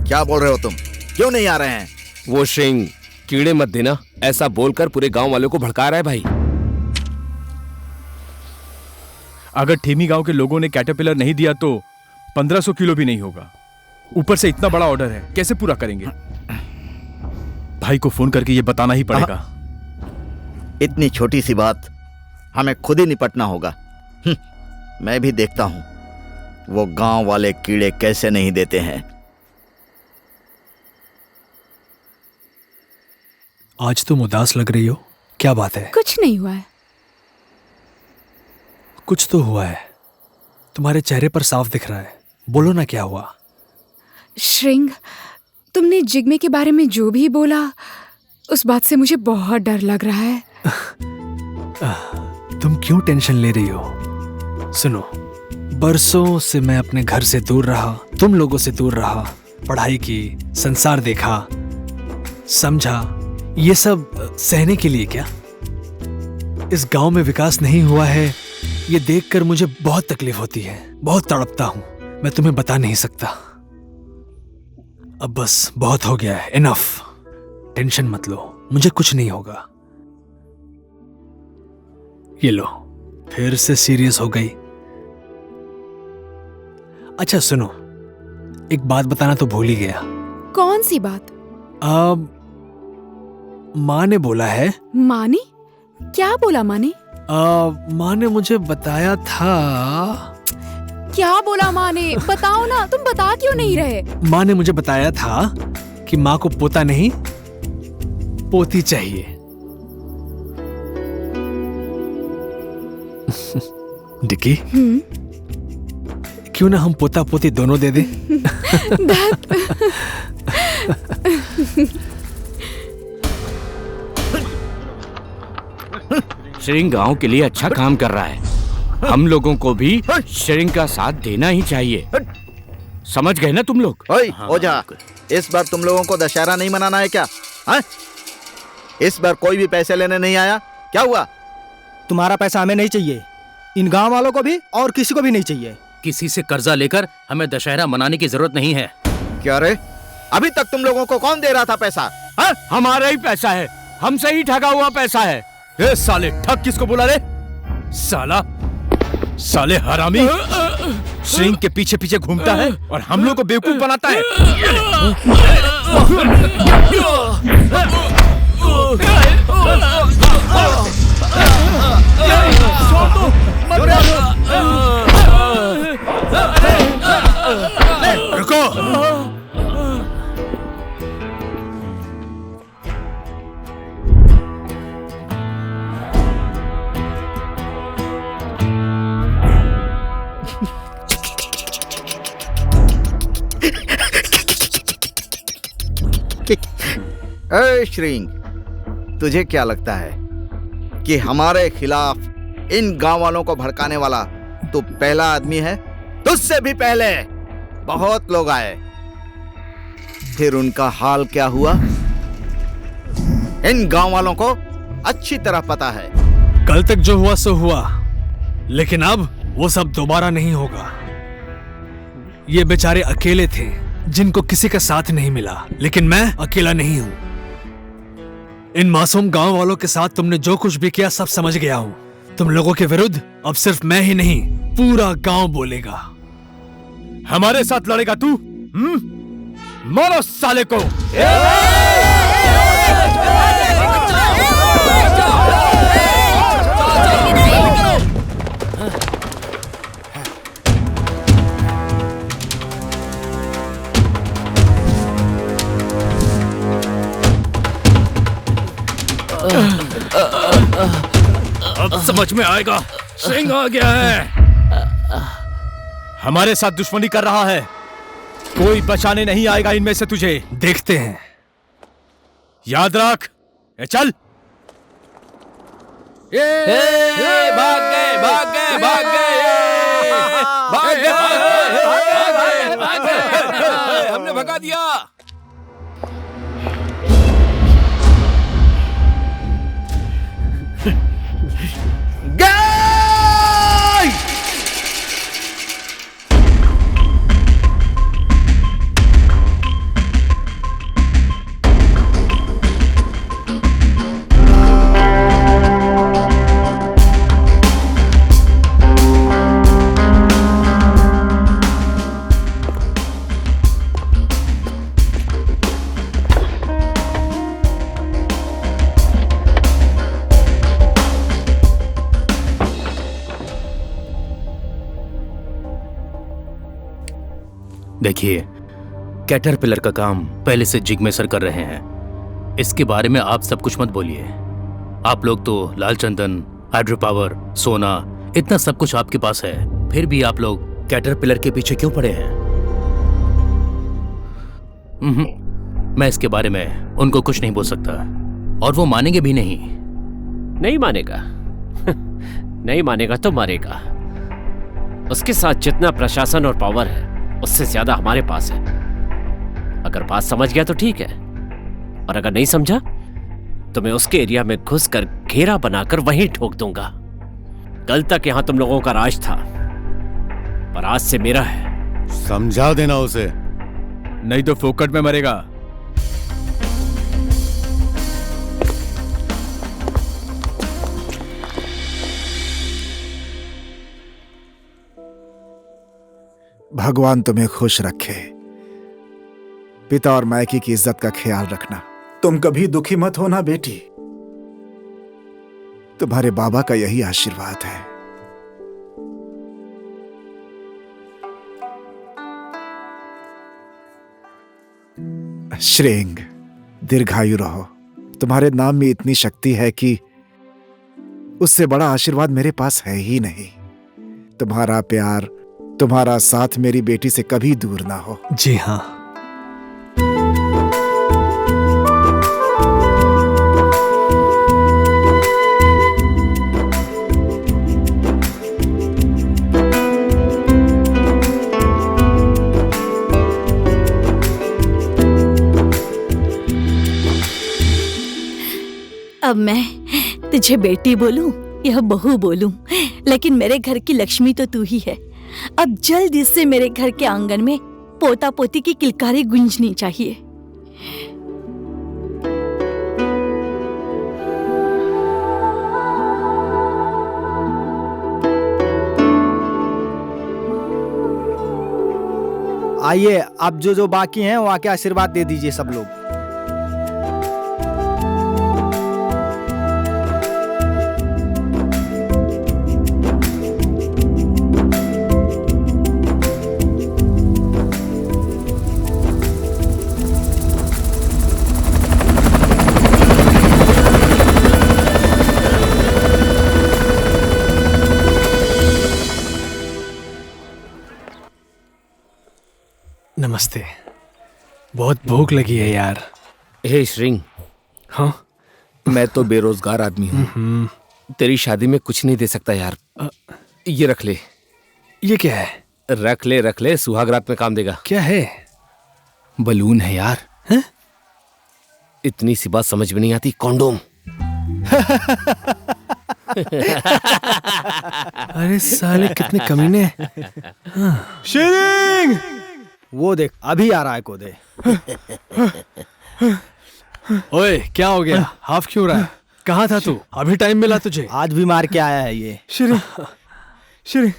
क्या बोल रहे हो तुम? क्यों नहीं आ रहे हैं? वो श्रिंग कीड़े मत देना ऐसा बोलकर पूरे गांव वालों को भड़का रहा है भाई। अगर ठेमी गांव के लोगों ने कैटरपिलर नहीं दिया तो 1500 किलो भी नहीं होगा। ऊपर से इतना बड़ा ऑर्डर है, कैसे पूरा करेंगे? भाई को फोन करके ये बताना ही पड़ेगा। इतनी छोटी सी बात हमें खुद ही निपटना होगा। मैं भी देखता हूं वो गांव वाले कीड़े कैसे नहीं देते हैं। आज तुम उदास लग रही हो, क्या बात है? कुछ नहीं हुआ है। कुछ तो हुआ है, तुम्हारे चेहरे पर साफ दिख रहा है। बोलो ना क्या हुआ? श्रिंग, तुमने जिग्मे के बारे में जो भी बोला उस बात से मुझे बहुत डर लग रहा है। तुम क्यों टेंशन ले रही हो? सुनो, बरसों से मैं अपने घर से दूर रहा, तुम लोगों से दूर रहा, पढ़ाई की, संसार देखा, समझा। ये सब सहने के लिए क्या? इस गांव में विकास नहीं हुआ है, ये देखकर मुझे बहुत तकलीफ होती है, बहुत तड़पता हूं। मैं तुम्हें बता नहीं सकता। अब बस बहुत हो गया है, इनफ। टेंशन मत लो, मुझे कुछ नहीं होगा। ये लो, फिर से सीरियस हो गई। अच्छा सुनो, एक बात बताना तो भूल ही गया। कौन सी बात? माँ ने बोला है। माँ ने? क्या बोला माँ ने? माँ ने मुझे बताया था। क्या बोला माँ ने? बताओ ना, तुम बता क्यों नहीं रहे? माँ ने मुझे बताया था कि माँ को पोता नहीं पोती चाहिए। डिकी, क्यों ना हम पोता पोती दोनों दे दे? श्रिंग गांव के लिए अच्छा काम कर रहा है, हम लोगों को भी श्रिंग का साथ देना ही चाहिए। समझ गए ना तुम लोग? ओझा, इस बार तुम लोगों को दशहरा नहीं मनाना है क्या? हाँ? इस बार कोई भी पैसे लेने नहीं आया, क्या हुआ? तुम्हारा पैसा हमें नहीं चाहिए, इन गांव वालों को भी और किसी को भी नहीं चाहिए। किसी से कर्जा लेकर हमें दशहरा मनाने की जरूरत नहीं है। क्या रे? अभी तक तुम लोगों को कौन दे रहा था पैसा? हाँ? हमारा ही पैसा है, हमसे ही ठगा हुआ पैसा है। ए साले, ठग किसको बोला रे? साला, साले हरामी, श्रिंग के पीछे पीछे घूमता है और हम लोग को बेवकूफ बनाता है। रुको। ए श्रिंग, तुझे क्या लगता है कि हमारे खिलाफ इन गांव वालों को भड़काने वाला तू पहला आदमी है? तुझसे भी पहले बहुत लोग आए, फिर उनका हाल क्या हुआ इन गांव वालों को अच्छी तरह पता है। कल तक जो हुआ सो हुआ, लेकिन अब वो सब दोबारा नहीं होगा। ये बेचारे अकेले थे जिनको किसी का साथ नहीं मिला, लेकिन मैं अकेला नहीं हूं। इन मासूम गांव वालों के साथ तुमने जो कुछ भी किया सब समझ गया हूं। तुम लोगों के विरुद्ध अब सिर्फ मैं ही नहीं, पूरा गांव बोलेगा। हमारे साथ लड़ेगा तू? मारो साले को। अब समझ में आएगा, श्रिंग आ गया है। हमारे साथ दुश्मनी कर रहा है, कोई बचाने नहीं आएगा इनमें से तुझे। देखते हैं। याद रख। चल। भाग गए, भाग गए, भाग गए, भाग गए, हमने भगा दिया। देखिए, कैटरपिलर का काम पहले से जिग्मे सर कर रहे हैं। इसके बारे में आप सब कुछ मत बोलिए। आप लोग तो लाल चंदन, हाइड्रो पावर, सोना, इतना सब कुछ आपके पास है, फिर भी आप लोग कैटरपिलर के पीछे क्यों पड़े हैं? मैं इसके बारे में उनको कुछ नहीं बोल सकता और वो मानेंगे भी नहीं। नहीं मानेगा? नहीं मानेगा तो मरेगा। उसके साथ जितना प्रशासन और पावर है उससे ज्यादा हमारे पास है। अगर बात समझ गया तो ठीक है, और अगर नहीं समझा तो मैं उसके एरिया में घुसकर घेरा बनाकर वहीं ठोक दूंगा। कल तक यहां तुम लोगों का राज था, पर आज से मेरा है। समझा देना उसे, नहीं तो फोकट में मरेगा। भगवान तुम्हें खुश रखे। पिता और मायके की इज्जत का ख्याल रखना। तुम कभी दुखी मत होना बेटी, तुम्हारे बाबा का यही आशीर्वाद है। श्रेंग, दीर्घायु रहो। तुम्हारे नाम में इतनी शक्ति है कि उससे बड़ा आशीर्वाद मेरे पास है ही नहीं। तुम्हारा प्यार, तुम्हारा साथ मेरी बेटी से कभी दूर ना हो। जी हाँ। अब मैं तुझे बेटी बोलूं या बहू बोलूं, लेकिन मेरे घर की लक्ष्मी तो तू ही है। अब जल्दी से मेरे घर के आंगन में पोता पोती की किलकारी गूंजनी चाहिए। आइए, अब जो जो बाकी हैं वो आके आशीर्वाद दे दीजिए सब लोग। नमस्ते। बहुत भूख लगी है यार। हे श्रिंग। हाँ? मैं तो बेरोजगार आदमी हूँ, तेरी शादी में कुछ नहीं दे सकता यार। ये रख ले। ये क्या है? रख ले, सुहाग रात में काम देगा। क्या है? बलून है यार। है? इतनी सी बात समझ में नहीं आती। कॉन्डोम। अरे साले कितने कमीने। श्रिंग, वो देख अभी आ रहा है कोदे। ओए क्या हो गया? हाफ क्यों रहा है? कहाँ था तू? अभी टाइम मिला तुझे? आज भी मार के आया है ये। श्री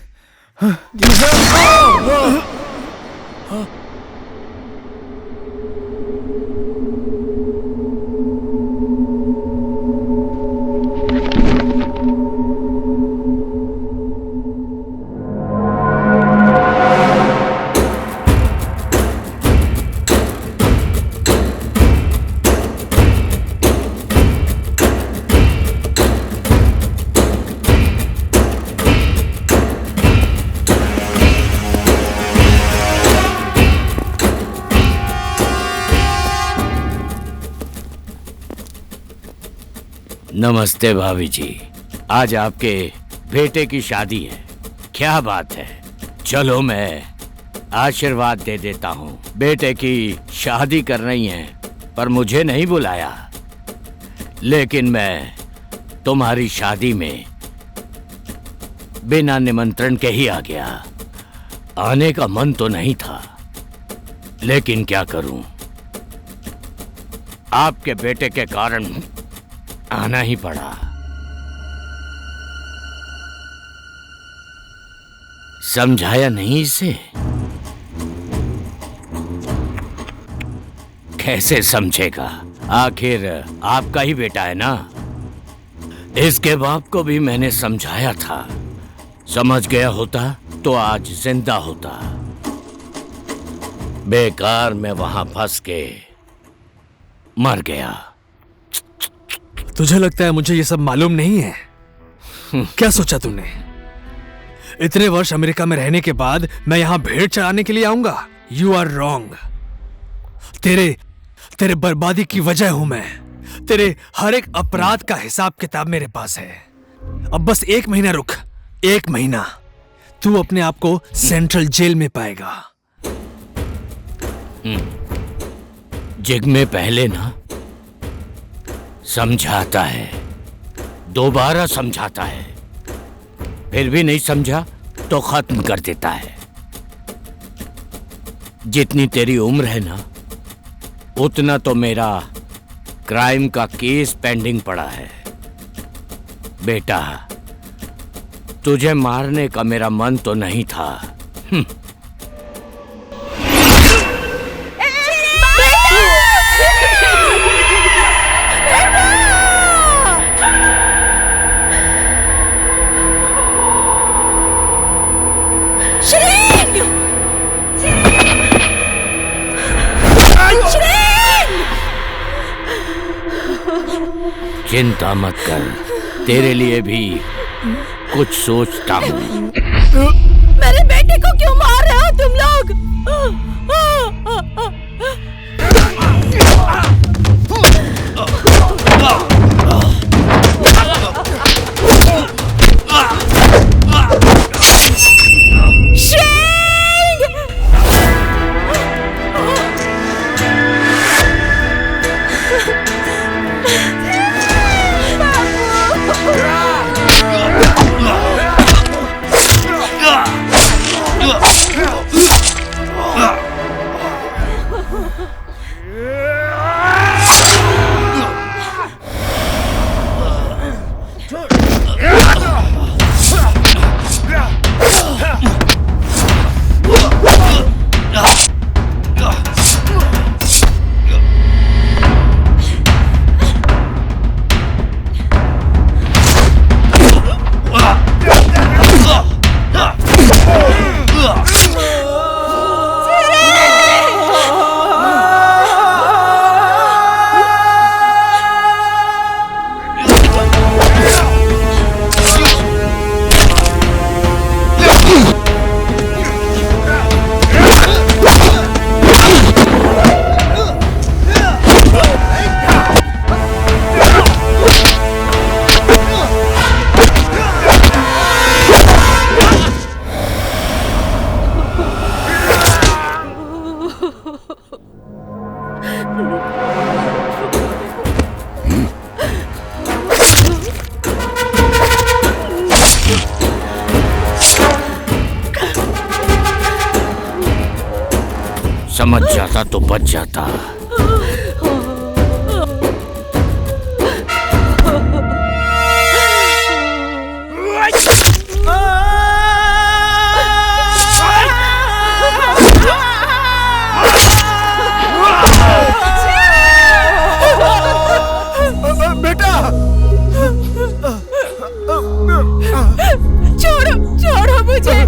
नमस्ते भाभी जी, आज आपके बेटे की शादी है। क्या बात है, चलो मैं आशीर्वाद दे देता हूँ। बेटे की शादी करनी है पर मुझे नहीं बुलाया, लेकिन मैं तुम्हारी शादी में बिना निमंत्रण के ही आ गया। आने का मन तो नहीं था, लेकिन क्या करूं, आपके बेटे के कारण आना ही पड़ा। समझाया नहीं इसे? कैसे समझेगा, आखिर आपका ही बेटा है ना। इसके बाप को भी मैंने समझाया था, समझ गया होता तो आज जिंदा होता। बेकार मैं वहां फंस के मर गया। तुझे लगता है मुझे ये सब मालूम नहीं है? क्या सोचा तूने? इतने वर्ष अमेरिका में रहने के बाद मैं यहां भेड़ चराने के लिए आऊंगा? You are wrong. तेरे बर्बादी की वजह हूं मैं। तेरे हर एक अपराध का हिसाब किताब मेरे पास है। अब बस 1 महीना रुक, 1 महीना, तू अपने आप को सेंट्रल जेल में पाएगा। जिग में पहले ना समझाता है, दोबारा समझाता है, फिर भी नहीं समझा तो खत्म कर देता है। जितनी तेरी उम्र है ना, उतना तो मेरा क्राइम का केस पेंडिंग पड़ा है। बेटा, तुझे मारने का मेरा मन तो नहीं था। चिंता मत कर, तेरे लिए भी कुछ सोचता हूँ। मेरे बेटे को क्यों मार रहे हो तुम लोग? समझ जाता तो बच जाता। बेटा, छोड़ो, छोड़ो मुझे,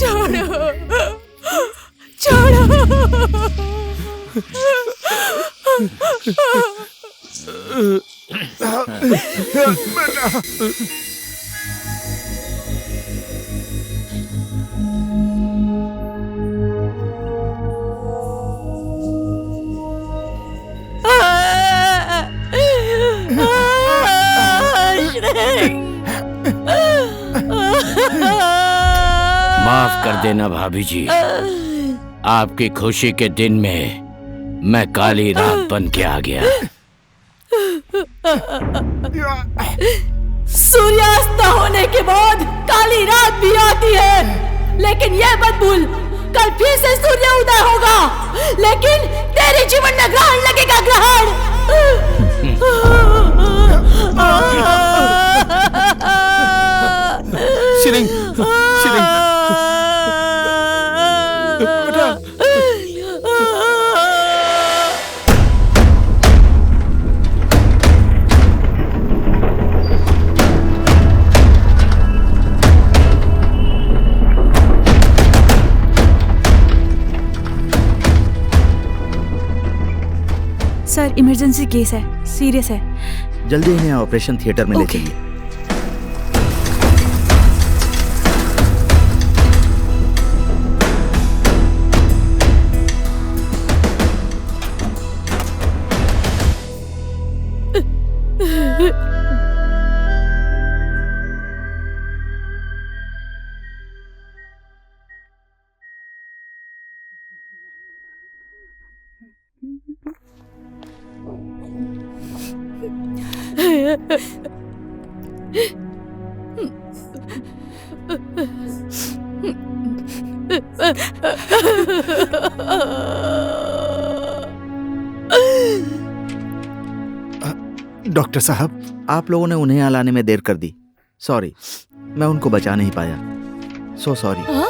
छोड़ो, छोड़ो। माफ कर देना भाभी जी, आपकी खुशी के दिन में मैं काली रात बन के आ गया। सूर्यास्त होने के बाद काली रात भी आती है, लेकिन यह मत भूल, कल फिर से सूर्य उदय होगा, लेकिन तेरे जीवन में ग्रहण लगेगा, ग्रहण। Tshering, Tshering, sir emergency case है, सीरियस है। जल्दी इन्हें ऑपरेशन थिएटर में ले चलिए। डॉक्टर साहब, आप लोगों ने उन्हें यहाँ लाने में देर कर दी। सॉरी, मैं उनको बचा नहीं पाया। So sorry.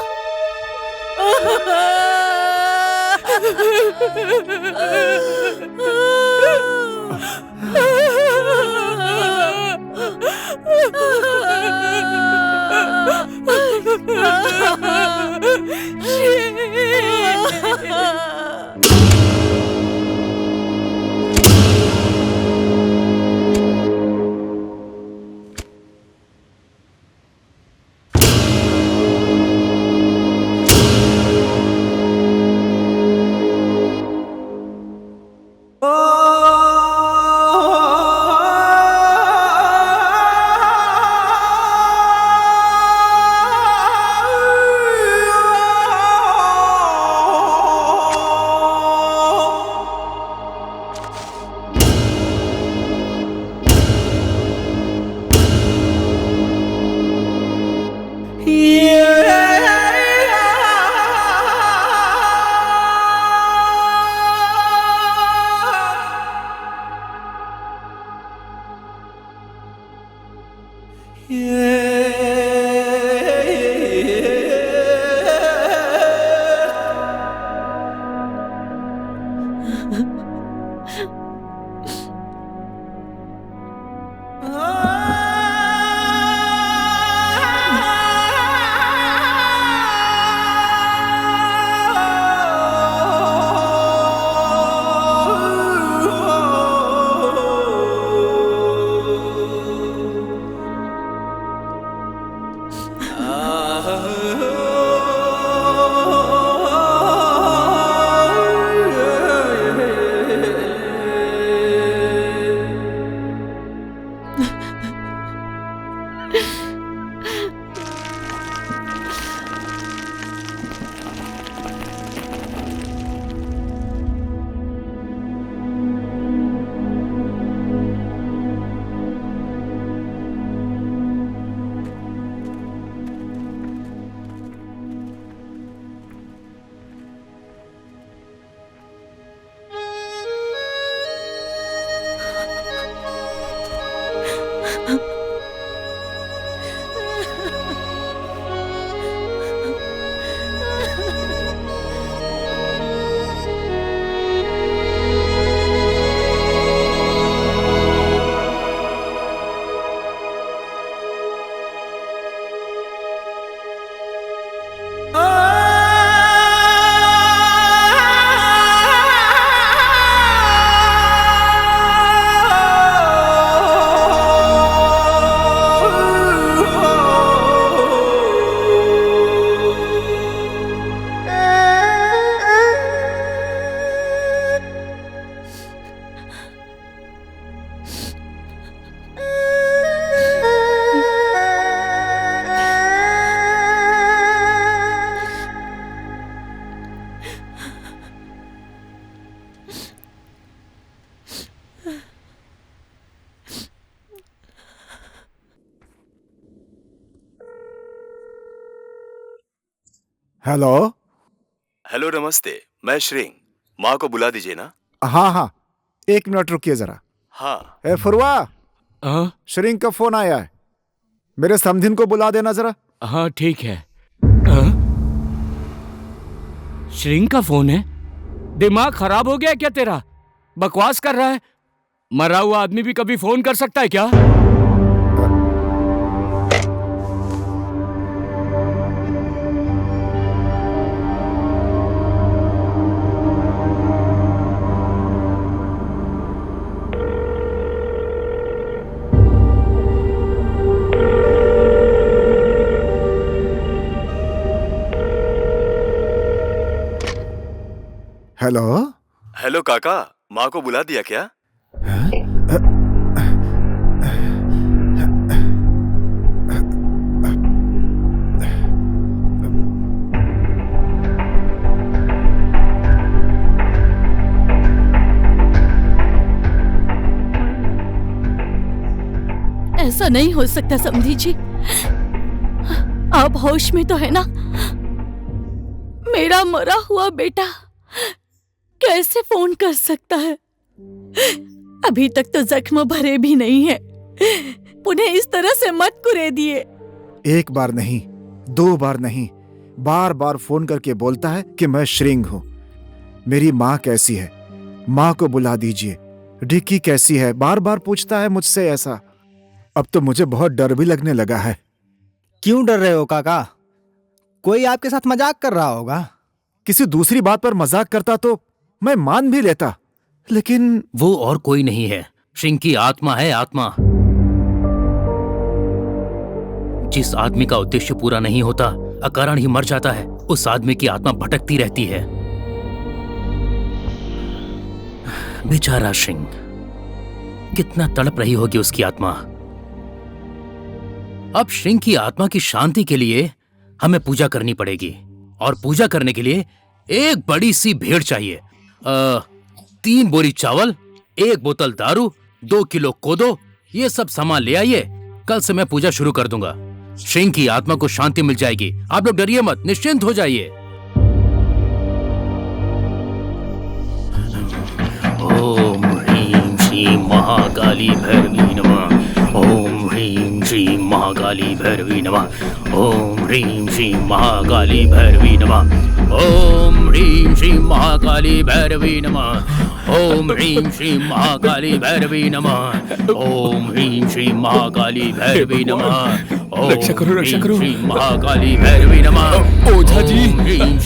हेलो। हेलो, नमस्ते। मैं श्रिंग। माँ को बुला दीजिए ना। हाँ हाँ, 1 मिनट रुकिए जरा। हाँ। ए फुरवा, श्रिंग का फोन आया है, मेरे समधिन को बुला देना जरा। हाँ ठीक है। श्रिंग का फोन है? दिमाग खराब हो गया क्या तेरा? बकवास कर रहा है। मरा हुआ आदमी भी कभी फोन कर सकता है क्या? हेलो। हेलो काका, माँ को बुला दिया क्या? ऐसा नहीं हो सकता समधी जी। आप होश में तो है ना? मेरा मरा हुआ बेटा कैसे फोन कर सकता है? अभी तक तो जख्म भरे भी नहीं है। उन्हें इस तरह से मत कुरेदिए। एक बार नहीं, 2 बार नहीं, बार बार फोन करके बोलता है कि मैं श्रिंग हूं। मेरी माँ कैसी है? माँ को बुला दीजिए। डिक्की कैसी है? बार बार पूछता है मुझसे ऐसा। अब तो मुझे बहुत डर भी लगने लगा है। क्यों डर रहे हो काका? कोई आपके साथ मजाक कर रहा होगा। किसी दूसरी बात पर मजाक करता तो मैं मान भी लेता, लेकिन वो और कोई नहीं है, श्रिंग की आत्मा है, आत्मा। जिस आदमी का उद्देश्य पूरा नहीं होता, अकारण ही मर जाता है, उस आदमी की आत्मा भटकती रहती है। बेचारा श्रिंग, कितना तड़प रही होगी उसकी आत्मा। अब श्रिंग की आत्मा की शांति के लिए हमें पूजा करनी पड़ेगी, और पूजा करने के लिए एक बड़ी सी भेड़ चाहिए। 3 बोरी चावल, 1 बोतल दारू, 2 किलो कोदो, ये सब सामान ले आइए। कल से मैं पूजा शुरू कर दूंगा। श्रिंग की आत्मा को शांति मिल जाएगी। आप लोग डरिए मत, निश्चिंत हो जाइए। ओम ह्रीं श्रीं महाकाली भैरवी नमः। ओम ह्रीं श्रीं महाकाली भैरवी नमः। ओम ह्रीं श्रीं महाकाली भैरवी नमः। ओम ह्रीं श्रीं महाकाली भैरवी नमः। ओम ह्रीं श्रीं महाकाली भैरवी नमः। ओम ह्रीं श्रीं महाकाली भैरवी नमः। रक्षा करो, रक्षा करो। श्री महाकाली भैरवी नमः। ओझा जी,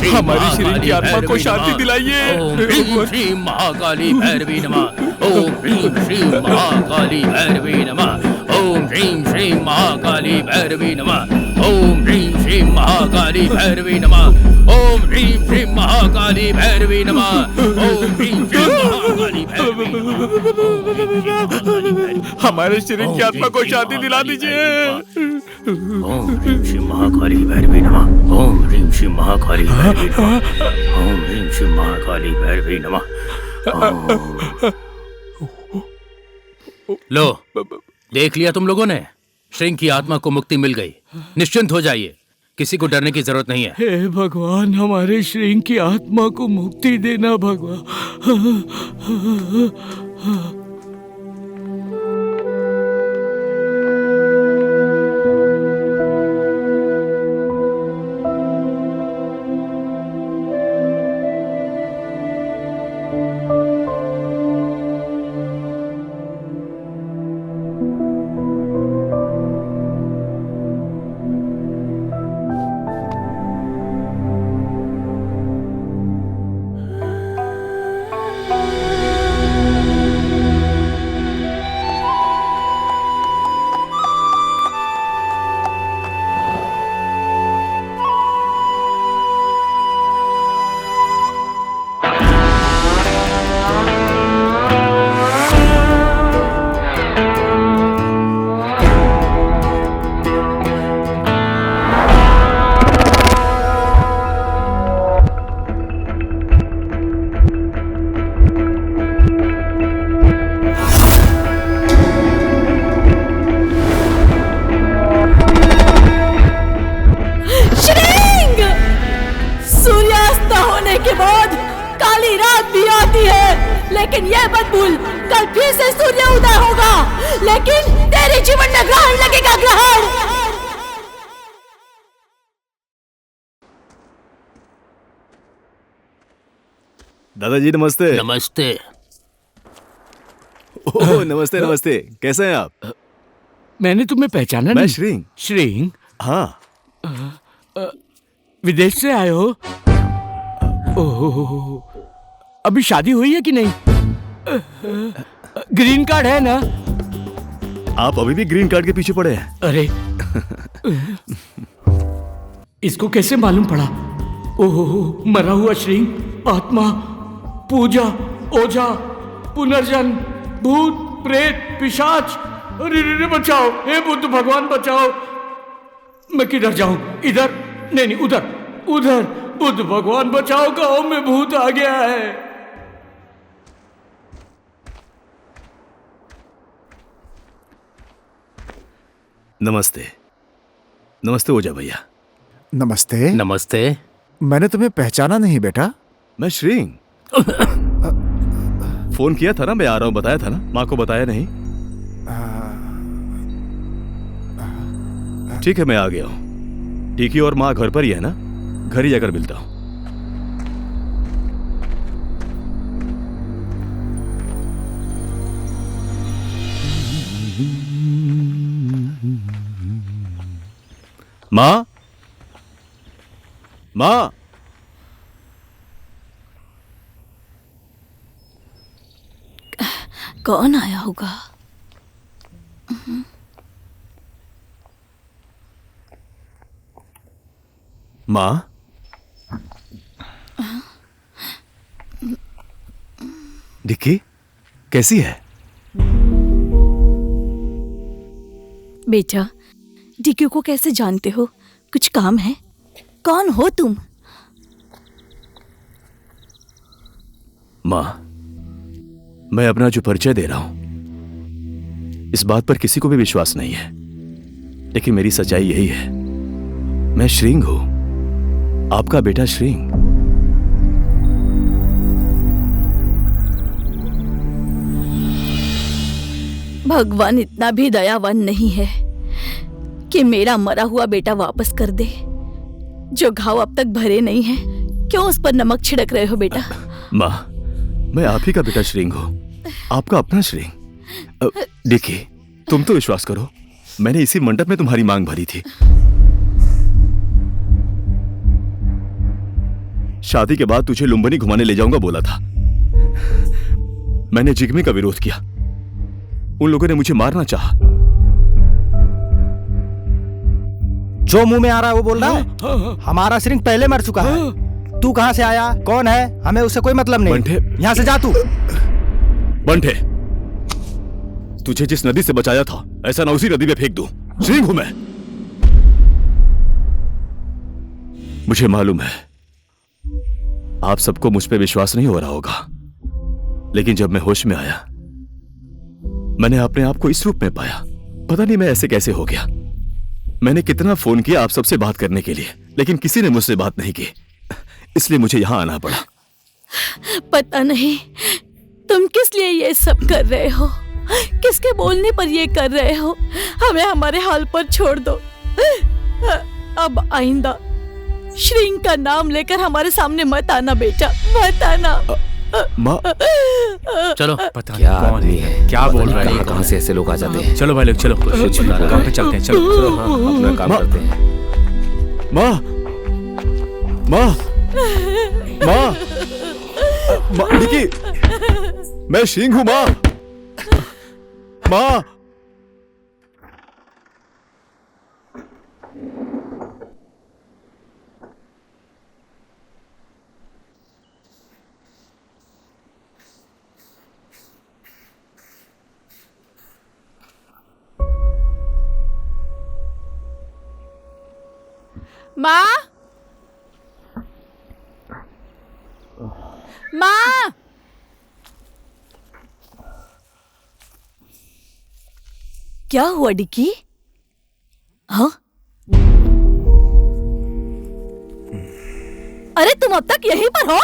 हमारी श्री की आत्मा को शांति दिलाइए। ओम ह्रीं श्री महाकाली भैरवी नमः। ओम ह्रीं श्री महाकाली भैरवी नमः। ओम ह्रीं श्री महाकाली भैरवी नमः। ओम ह्रीं श्री महाकाली भैरवी नमः। ओम ह्रीं श्री महाकाली भैरवी नमः। ओम ह्रीं श्री महाकाली भैरवी नमः। हमारे श्री की आत्मा को शांति दिला दीजिए। ओम ह्रीं श्री महाकाली भैरवी नमः। ओम ह्रीं श्री महाकाली भैरवी नमः। ओम ह्रीं श्री महाकाली भैरवी नमः। लो, देख लिया तुम लोगों ने? श्रिंग की आत्मा को मुक्ति मिल गई। निश्चिंत हो जाइए, किसी को डरने की जरूरत नहीं है। हे भगवान, हमारे श्रिंग की आत्मा को मुक्ति देना भगवान। लेकिन यह मत भूल, कल फिर से सूर्य उदय होगा, लेकिन तेरे जीवन में ग्रहण लगेगा, ग्रहण। दादाजी नमस्ते। नमस्ते। ओह नमस्ते नमस्ते, कैसे हैं आप? मैंने तुम्हें पहचाना नहीं। मैं श्रिंग। श्रिंग? हाँ। विदेश से आए हो? ओह, अभी शादी हुई है कि नहीं? ग्रीन कार्ड है ना? आप अभी भी ग्रीन कार्ड के पीछे पड़े हैं? अरे इसको कैसे मालूम पड़ा? ओह, मरा हुआ श्रिंग, आत्मा पूजा, ओझा, पुनर्जन्म, भूत, प्रेत, पिशाच, अरे बचाओ, हे बुद्ध भगवान बचाओ। मैं किधर जाऊं? इधर? नहीं, उधर, उधर। बुद्ध भगवान बचाओ, गांव में भूत आ गया है। नमस्ते। नमस्ते ओझा भैया। नमस्ते। नमस्ते। मैंने तुम्हें पहचाना नहीं बेटा। मैं श्रींग। फोन किया था ना, मैं आ रहा हूं, बताया था ना? माँ को बताया नहीं? ठीक है, मैं आ गया हूं। टीकी और माँ घर पर ही है ना? घर ही जाकर मिलता हूं। माँ, माँ, कौन आया होगा? माँ, डिक्की कैसी है? बेटा, डिक्की को कैसे जानते हो? कुछ काम है? कौन हो तुम? माँ, मैं अपना जो परिचय दे रहा हूं, इस बात पर किसी को भी विश्वास नहीं है, लेकिन मेरी सच्चाई यही है। मैं श्रींग हूं, आपका बेटा श्रींग। भगवान इतना भी दयावान नहीं है कि मेरा मरा हुआ बेटा वापस कर दे। जो घाव अब तक भरे नहीं है, क्यों उस पर नमक छिड़क रहे हो बेटा? माँ, मैं आप ही का बेटा श्रींग हूं, आपका अपना श्रींग। देखिए, तुम तो विश्वास करो, मैंने इसी मंडप में तुम्हारी मांग भरी थी। शादी के बाद तुझे लुम्बिनी घुमाने ले जाऊंगा बोला था। मैंने जिग्मे का विरोध किया, उन लोगों ने मुझे मारना चाहा। जो मुंह में आ रहा है वो बोल रहा है। हमारा श्रींग पहले मर चुका है। तू कहां से आया, कौन है, हमें उससे कोई मतलब नहीं। बंठे, यहां से जा तू। बंठे, तुझे जिस नदी से बचाया था, ऐसा ना उसी नदी में फेंक दूं। श्रींग हूं मैं। मुझे मालूम है आप सबको मुझ पे विश्वास नहीं हो रहा होगा, लेकिन जब मैं होश में आया, मैंने अपने आप को इस रूप में पाया। पता नहीं मैं ऐसे कैसे हो गया। मैंने कितना फोन किया आप सबसे बात करने के लिए, लेकिन किसी ने मुझसे बात नहीं की, इसलिए मुझे यहां आना पड़ा। पता नहीं तुम किस लिए ये सब कर रहे हो, किसके बोलने पर ये कर रहे हो। हमें हमारे हाल पर छोड़ दो। अब आइंदा श्रींग का नाम लेकर हमारे सामने मत आना बेटा, मत आना। माँ, चलो। पता क्या आदमी है, क्या बोल रहा है, कहां से ऐसे लोग आ जाते हैं। चलो भाई लोग, चलो काम पे चलते हैं। चलो अपना काम करते हैं। माँ, माँ, माँ, माँ, निकी, मैं श्रींग हूं माँ। माँ, माँ, माँ, क्या हुआ डिक्की? हाँ? अरे तुम अब तक यहीं पर हो?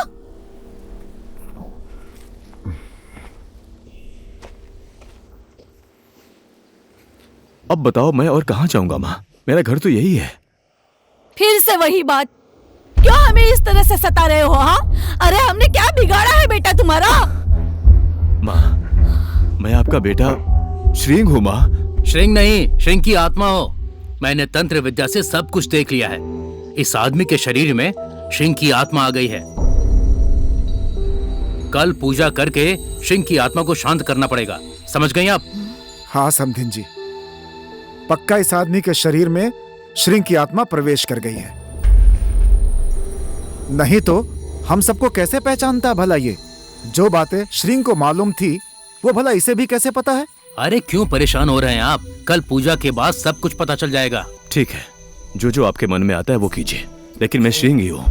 अब बताओ मैं और कहां जाऊंगा माँ? मेरा घर तो यही है। फिर से वही बात, क्यों हमें इस तरह से सता रहे हो? हाँ, अरे हमने क्या बिगाड़ा है बेटा तुम्हारा? माँ, मैं आपका बेटा श्रींग हूं माँ। श्रींग नहीं, श्रींग की आत्मा हो। मैंने तंत्र विद्या से सब कुछ देख लिया है। इस आदमी के शरीर में श्रींग की आत्मा आ गई है। कल पूजा करके श्रींग की आत्मा को शांत करना पड़ेगा, समझ गई आप? हाँ समधिन जी, पक्का इस आदमी के शरीर में श्रींग की आत्मा प्रवेश कर गई है, नहीं तो हम सबको कैसे पहचानता भला ये? जो बातें श्रींग को मालूम थी वो भला इसे भी कैसे पता है? अरे क्यों परेशान हो रहे हैं आप? कल पूजा के बाद सब कुछ पता चल जाएगा। ठीक है, जो जो आपके मन में आता है वो कीजिए, लेकिन मैं श्रींग ही हूँ।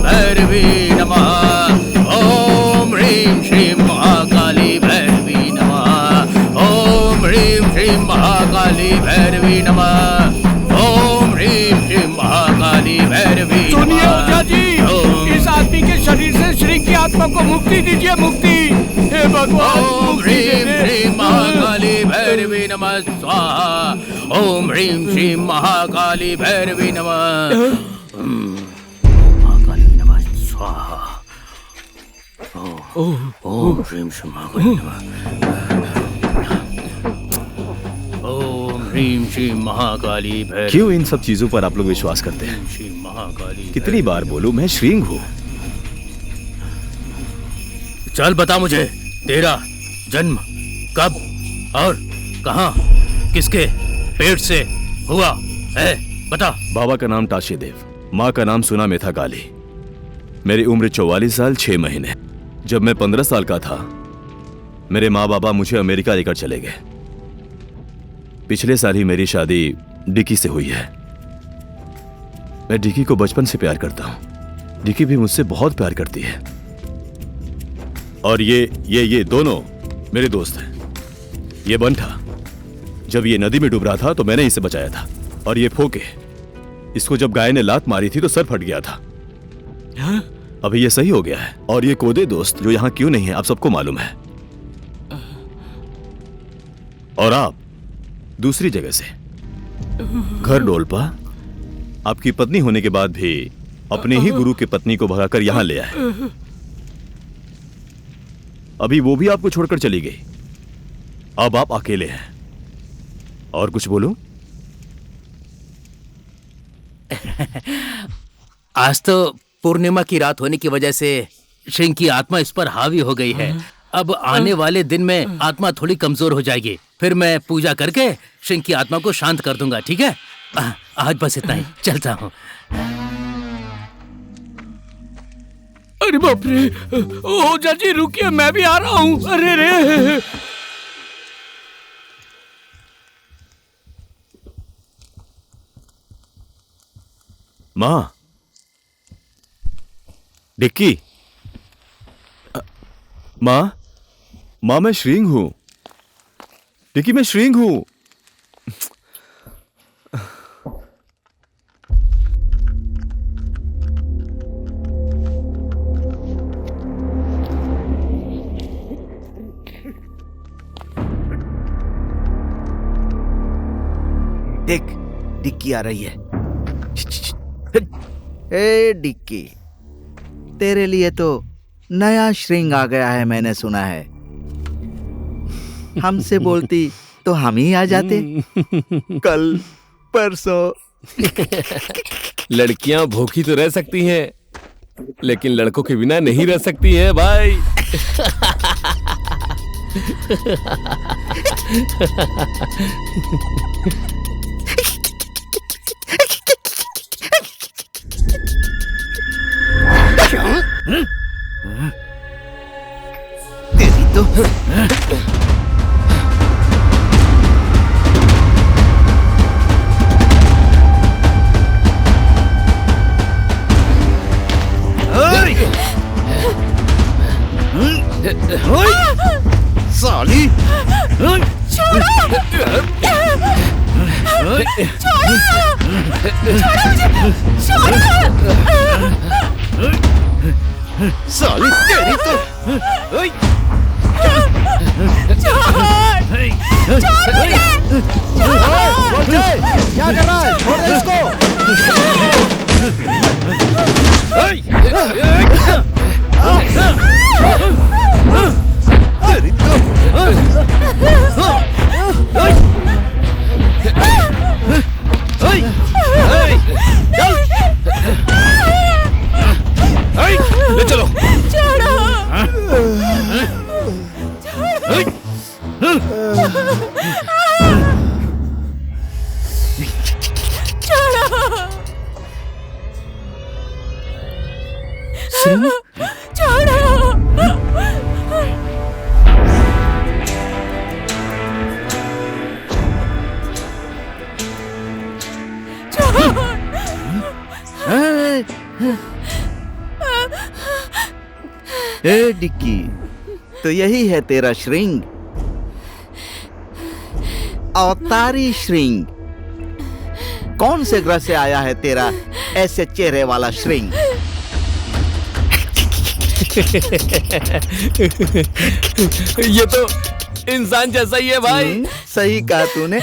भैरवी नमः। ओम ह्रीं श्रीं महाकाली भैरवी नमः। ओम ह्रीं श्रीं महाकाली भैरवी नमः। ओम ह्रीं श्रीं महाकाली भैरवी। सुनिए ओझा जी, इस आदमी के शरीर से श्री की आत्मा को मुक्ति दीजिए, मुक्ति। हे भगवान। ओम ह्रीं श्रीं महाकाली भैरवी नमः स्वाहा। ओम ह्रीं श्रीं महाकाली भैरवी नमः। ओम ह्रीं श्रीं महाकाली नमः। ओम ह्रीं श्रीं महाकाली भैरवी। क्यों इन सब चीजों पर आप लोग विश्वास करते हैं? श्री महाकाली। कितनी बार बोलूं, मैं श्रींग हूँ। चल बता मुझे, तेरा जन्म कब और कहां, किसके पेट से हुआ है, बता। बाबा का नाम टाशी देव, माँ का नाम सुना मेथा गाली। मेरी उम्र 44 साल 6 महीने। जब मैं 15 साल का था मेरे माँ बाबा मुझे अमेरिका लेकर चले गए। पिछले साल ही मेरी शादी डिकी से हुई है। मैं डिकी को बचपन से प्यार करता हूँ, डिकी भी मुझसे बहुत प्यार करती है। और ये दोनों मेरे दोस्त हैं। ये बंठा जब ये नदी में डूब रहा था तो मैंने इसे बचाया था। और ये फोके, इसको जब गाय ने लात मारी थी तो सर फट गया था। अभी ये सही हो गया है। और ये कोदे दोस्त जो यहाँ क्यों नहीं है आप सबको मालूम है। और आप दूसरी जगह से घर डोलपा आपकी पत्नी होने के बाद भी अपने ही गुरु की पत्नी को भगाकर यहां ले आए। अभी वो भी आपको छोड़कर चली गई। अब आप अकेले हैं। और कुछ बोलो। आज तो पूर्णिमा की रात होने की वजह से श्रींग की आत्मा इस पर हावी हो गई है। अब आने वाले दिन में आत्मा थोड़ी कमजोर हो जाएगी। फिर मैं पूजा करके श्रींग की आत्मा को शांत कर दूंगा, ठीक है? आज बस इतना ही, चलता हूँ। अरे बाप रे, ओझा जी रुकिए, मैं भी आ रहा हूँ। अरे रे। माँ, डिक्की, माँ मैं श्रींग हूं। डिक्की मैं श्रींग हूं। देख, डिक्की आ रही है। ए डिक्की, तेरे लिए तो नया श्रृंग आ गया है, मैंने सुना है। हमसे बोलती तो हम ही आ जाते। कल परसों। लड़कियां भूखी तो रह सकती हैं, लेकिन लड़कों के बिना नहीं रह सकती हैं भाई। तेरी तो साली, साली तेरी तो क्या कर रहा है? छोड़ दे इसको। ले चलो। छोड़ो। ए डिक्की, तो यही है तेरा श्रिंग, अवतारी श्रिंग। कौन से ग्रह से आया है तेरा ऐसे चेहरे वाला श्रिंग? ये तो इंसान जैसा ही है भाई। सही कहा तूने।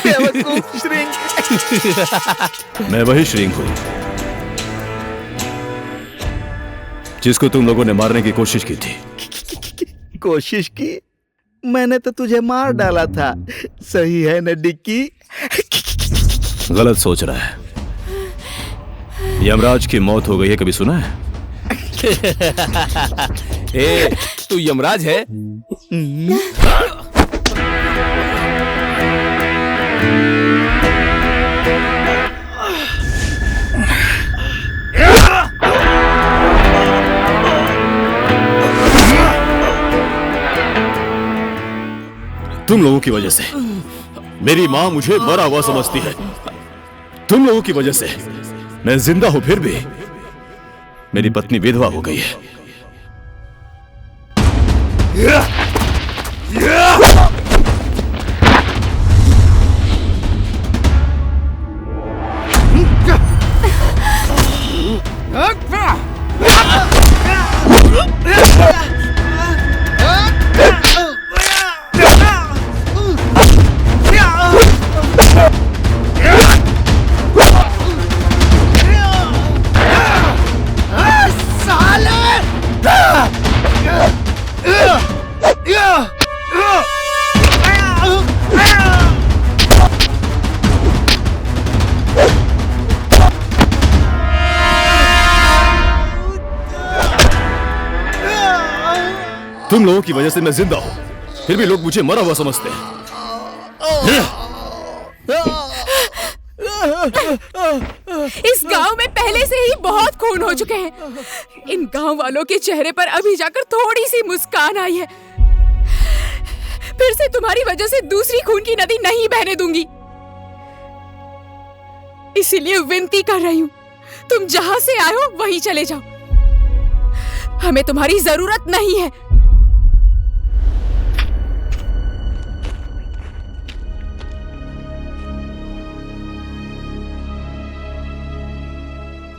बेवकूफ श्रिंग। मैं वही श्रिंग हूँ जिसको तुम लोगों ने मारने की कोशिश की थी। कोशिश की? मैंने तो तुझे मार डाला था। सही है न डिक्की? गलत सोच रहा है। यमराज की मौत हो गई है, कभी सुना है? ए, तू यमराज है? तुम लोगों की वजह से मेरी माँ मुझे मरा हुआ समझती है। तुम लोगों की वजह से मैं जिंदा हूं, फिर भी मेरी पत्नी विधवा हो गई है। तुम लोगों की वजह से मैं जिंदा हूं, फिर भी लोग मुझे मरा हुआ समझते हैं। इस गांव में पहले से ही बहुत खून हो चुके हैं। इन गांव वालों के चेहरे पर अभी जाकर थोड़ी सी मुस्कान आई है। फिर से तुम्हारी वजह से दूसरी खून की नदी नहीं बहने दूंगी। इसीलिए विनती कर रही हूँ, तुम जहां से आए हो वहीं चले जाओ। हमें तुम्हारी जरूरत नहीं है।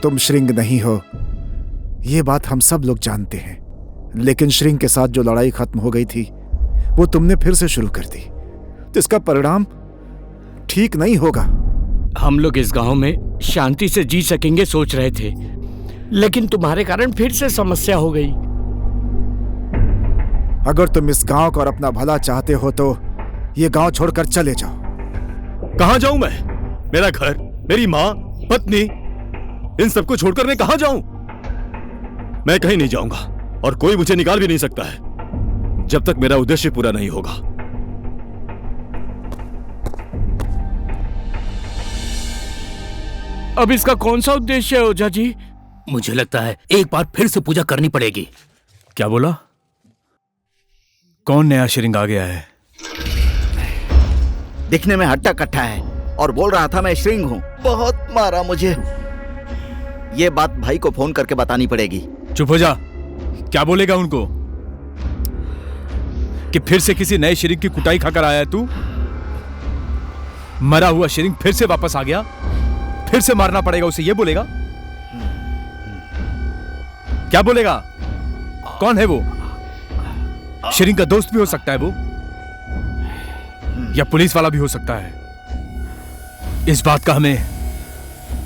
तुम श्रिंग नहीं हो, ये बात हम सब लोग जानते हैं। लेकिन श्रिंग के साथ जो लड़ाई खत्म हो गई थी वो तुमने फिर से शुरू कर दी, तो इसका परिणाम ठीक नहीं होगा। हम लोग इस गांव में शांति से जी सकेंगे सोच रहे थे, लेकिन तुम्हारे कारण फिर से समस्या हो गई। अगर तुम इस गांव को और अपना भला चाहते हो तो ये गांव छोड़कर चले जाओ। कहां जाऊं मैं? मेरा घर, मेरी माँ, पत्नी, इन सबको छोड़कर मैं कहां जाऊं? मैं कहीं नहीं जाऊंगा और कोई मुझे निकाल भी नहीं सकता है जब तक मेरा उद्देश्य पूरा नहीं होगा। अब इसका कौन सा उद्देश्य है ओझा जी? मुझे लगता है एक बार फिर से पूजा करनी पड़ेगी। क्या बोला? कौन नया श्रिंग आ गया है? दिखने में हट्टा कट्टा है और बोल रहा था मैं श्रिंग हूँ। बहुत मारा मुझे। ये बात भाई को फोन करके बतानी पड़ेगी। चुप हो जा। क्या बोलेगा उनको कि फिर से किसी नए श्रिंग की कुटाई खाकर आया है तू? मरा हुआ श्रिंग फिर से वापस आ गया, फिर से मारना पड़ेगा उसे, ये बोलेगा? क्या बोलेगा? कौन है वो? श्रिंग का दोस्त भी हो सकता है वो, या पुलिस वाला भी हो सकता है। इस बात का हमें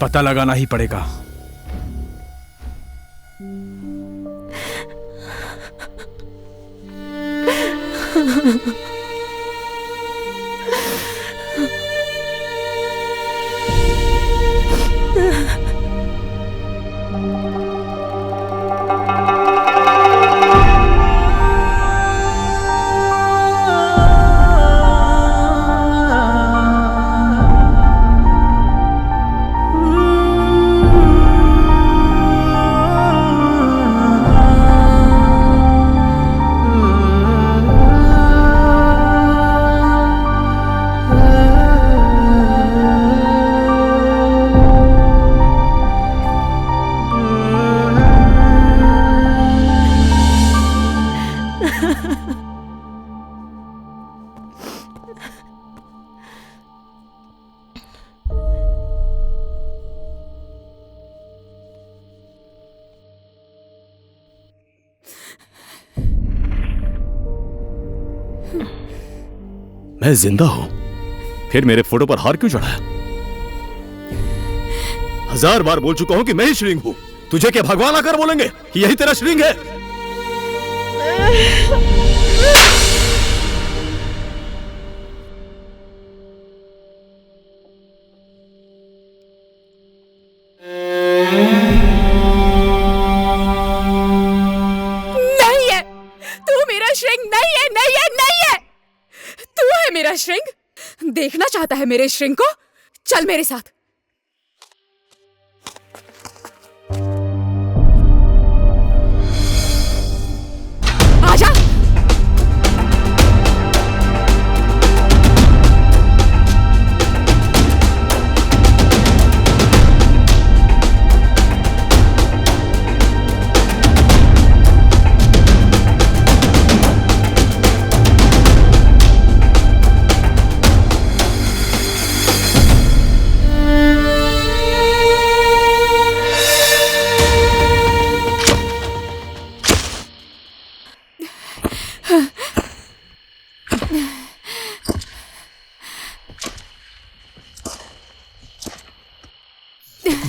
पता लगाना ही पड़ेगा। मैं जिंदा हूं, फिर मेरे फोटो पर हार क्यों चढ़ाया? 1000 बार बोल चुका हूं कि मैं ही श्रृंग हूं। तुझे क्या भगवान आकर बोलेंगे कि यही तेरा श्रृंग है? नहीं है, तू मेरा श्रृंग नहीं है, नहीं है, नहीं है। तू है मेरा श्रृंग। देखना चाहता है मेरे श्रृंग को? चल मेरे साथ। आजा।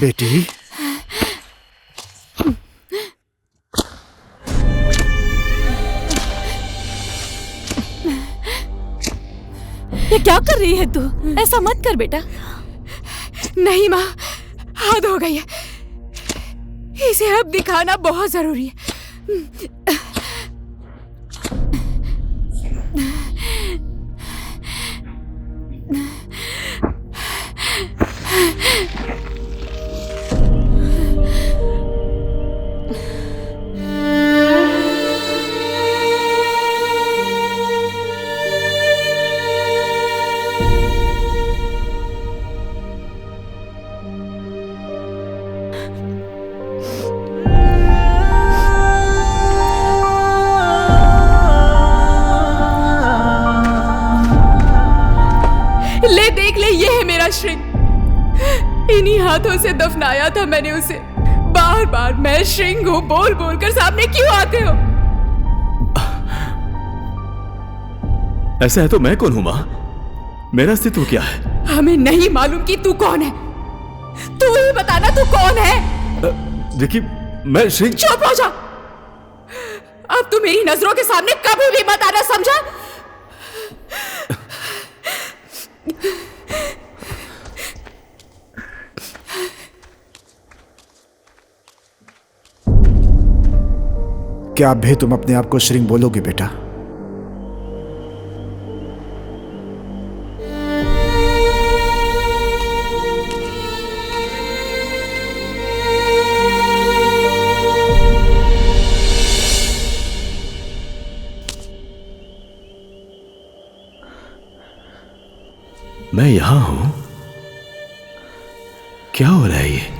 बेटी, ये क्या कर रही है तू? ऐसा मत कर बेटा। नहीं माँ, हद हो गई है। इसे अब दिखाना बहुत जरूरी है। ले देख ले, ये है मेरा श्रृंग। इन्हीं हाथों से दफनाया था मैंने उसे। बार बार मैं श्रृंग हूँ बोल बोल कर सामने क्यों आते हो? ऐसा है तो मैं कौन हूं मां? मेरा अस्तित्व क्या है? हमें नहीं मालूम कि तू कौन है। तू ही बताना, तू कौन है? देखिए, मैं श्रृंग। चुप हो जा। अब तू मेरी नजरों के सामने कभी भी मत आना, समझा? क्या अब भी तुम अपने आप को श्रृंग बोलोगे बेटा? मैं यहां हूं? क्या हो रहा है ये?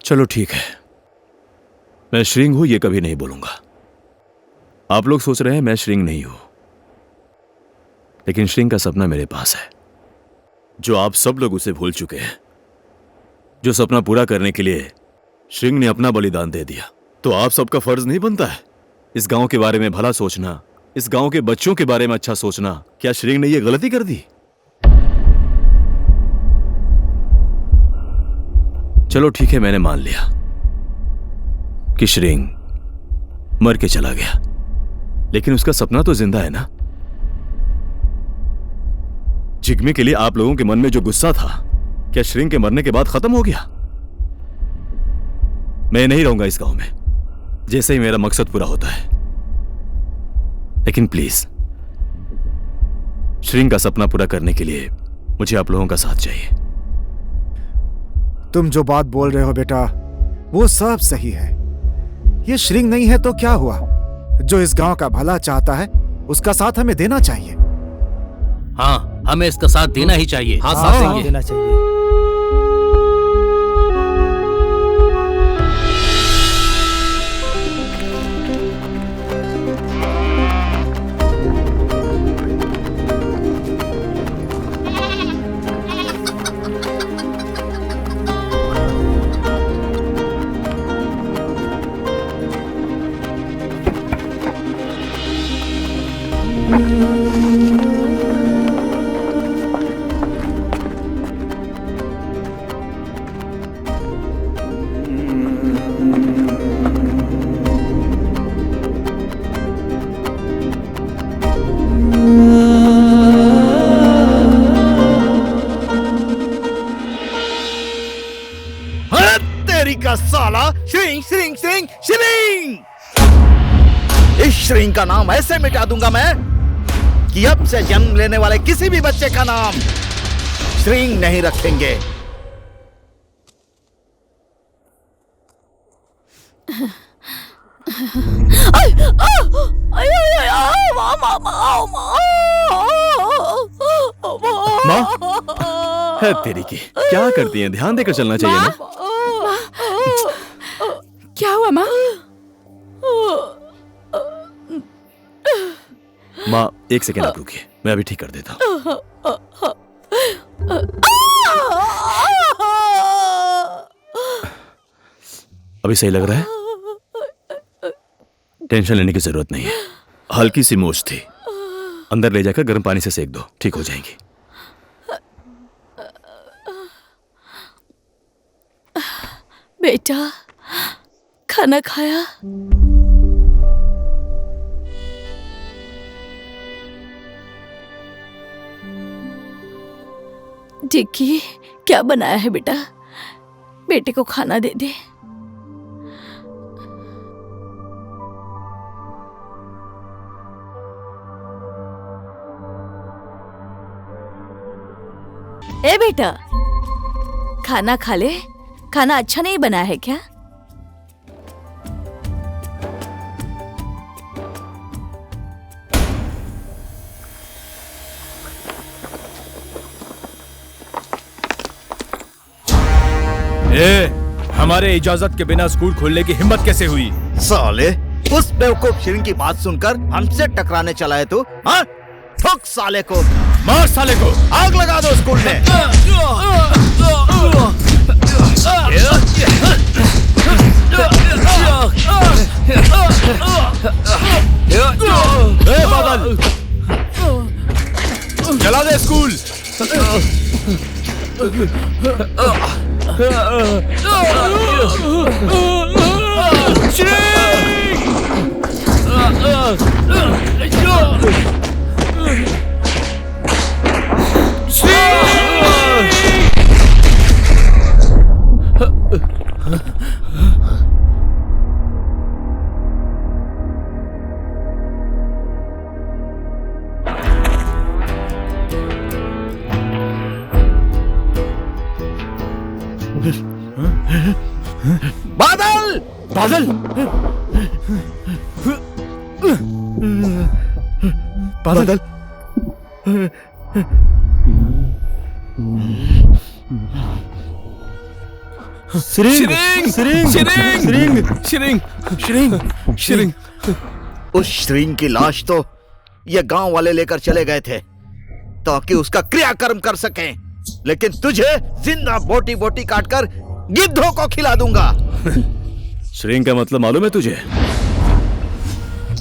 चलो ठीक है, मैं श्रृंग हूं ये कभी नहीं बोलूंगा। आप लोग सोच रहे हैं मैं श्रृंग नहीं हूं, लेकिन श्रृंग का सपना मेरे पास है, जो आप सब लोग उसे भूल चुके हैं। जो सपना पूरा करने के लिए श्रृंग ने अपना बलिदान दे दिया। तो आप सबका फर्ज नहीं बनता है इस गांव के बारे में भला सोचना, इस गांव के बच्चों के बारे में अच्छा सोचना? क्या श्रृंग ने यह गलती कर दी? चलो ठीक है, मैंने मान लिया कि श्रृंग मर के चला गया, लेकिन उसका सपना तो जिंदा है ना। जिग्मे के लिए आप लोगों के मन में जो गुस्सा था, क्या श्रृंग के मरने के बाद खत्म हो गया? मैं नहीं रहूंगा इस गांव में जैसे ही मेरा मकसद पूरा होता है, लेकिन प्लीज श्रृंग का सपना पूरा करने के लिए मुझे आप लोगों का साथ चाहिए। तुम जो बात बोल रहे हो बेटा वो सब सही है। ये श्रृंग नहीं है तो क्या हुआ? जो इस गांव का भला चाहता है उसका साथ हमें देना चाहिए। हाँ, हमें इसका साथ देना ही चाहिए। हाँ, साथ देंगे। देना चाहिए। साला श्रृंग श्रृंग श्रृंग श्रृंग, इस श्रृंग का नाम ऐसे मिटा दूंगा मैं कि अब से जन्म लेने वाले किसी भी बच्चे का नाम श्रृंग नहीं रखेंगे। माँ, है तेरी की क्या करती हैं? ध्यान देकर चलना चाहिए ना। क्या हुआ माँ? माँ, एक सेकेंड आप रुकिए, मैं अभी ठीक कर देता हूँ। अभी सही लग रहा है? टेंशन लेने की जरूरत नहीं है, हल्की सी मोच थी। अंदर ले जाकर गर्म पानी से सेक दो, ठीक हो जाएंगी। बेटा, खाना खाया? डिक्की, क्या बनाया है बेटा? बेटे को खाना दे दे। ए बेटा, खाना खा ले। खाना अच्छा नहीं बना है क्या? ए, हमारे इजाजत के बिना स्कूल खोलने की हिम्मत कैसे हुई? साले, उस बेवकूफ श्रृंग की बात सुनकर हमसे टकराने चला है तू? हाँ? ठोक साले को, मार साले को, आग लगा दो स्कूल में। ए बादल, जला दे स्कूल। बादल, बादल, बादल, श्रृंग, श्रृंग, श्रृंग, श्रृंग, श्रृंग, श्रृंग। उस श्रृंग की लाश तो ये गांव वाले लेकर चले गए थे ताकि उसका क्रियाकर्म कर सकें, लेकिन तुझे जिंदा बोटी बोटी काटकर गिद्धों को खिला दूंगा। श्रृंग का मतलब मालूम है तुझे?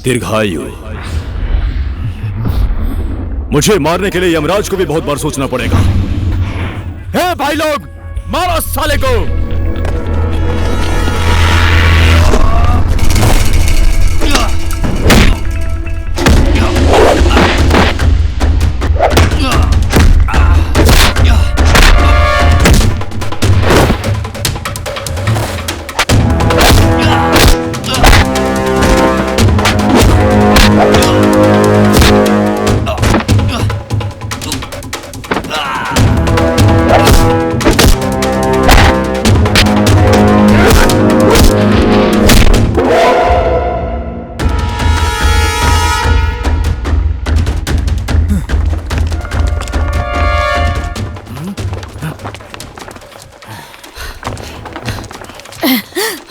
दीर्घायु। मुझे मारने के लिए यमराज को भी बहुत बार सोचना पड़ेगा। हे भाई लोग, मारो साले को।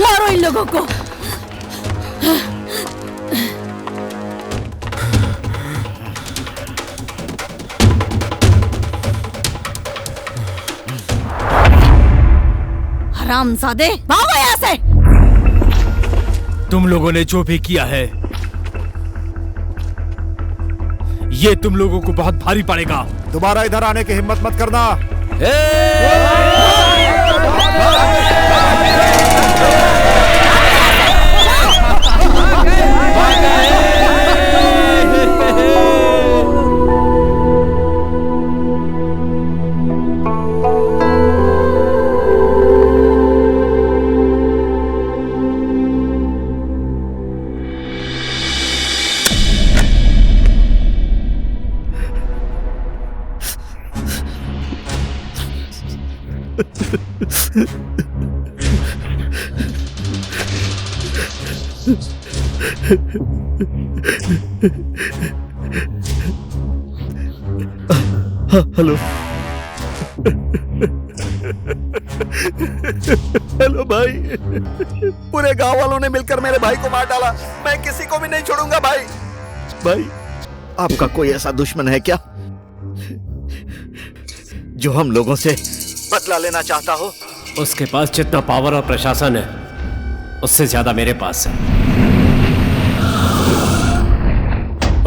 मारो इन लोगों को। हरामजादे, भागो यहाँ से। तुम लोगों ने जो भी किया है ये तुम लोगों को बहुत भारी पड़ेगा। दोबारा इधर आने की हिम्मत मत करना। हेलो हेलो भाई। पूरे गांव वालों ने मिलकर मेरे भाई को मार डाला। मैं किसी को भी नहीं छोड़ूंगा भाई। भाई, आपका कोई ऐसा दुश्मन है क्या जो हम लोगों से बदला लेना चाहता हो? उसके पास जितना पावर और प्रशासन है उससे ज्यादा मेरे पास है।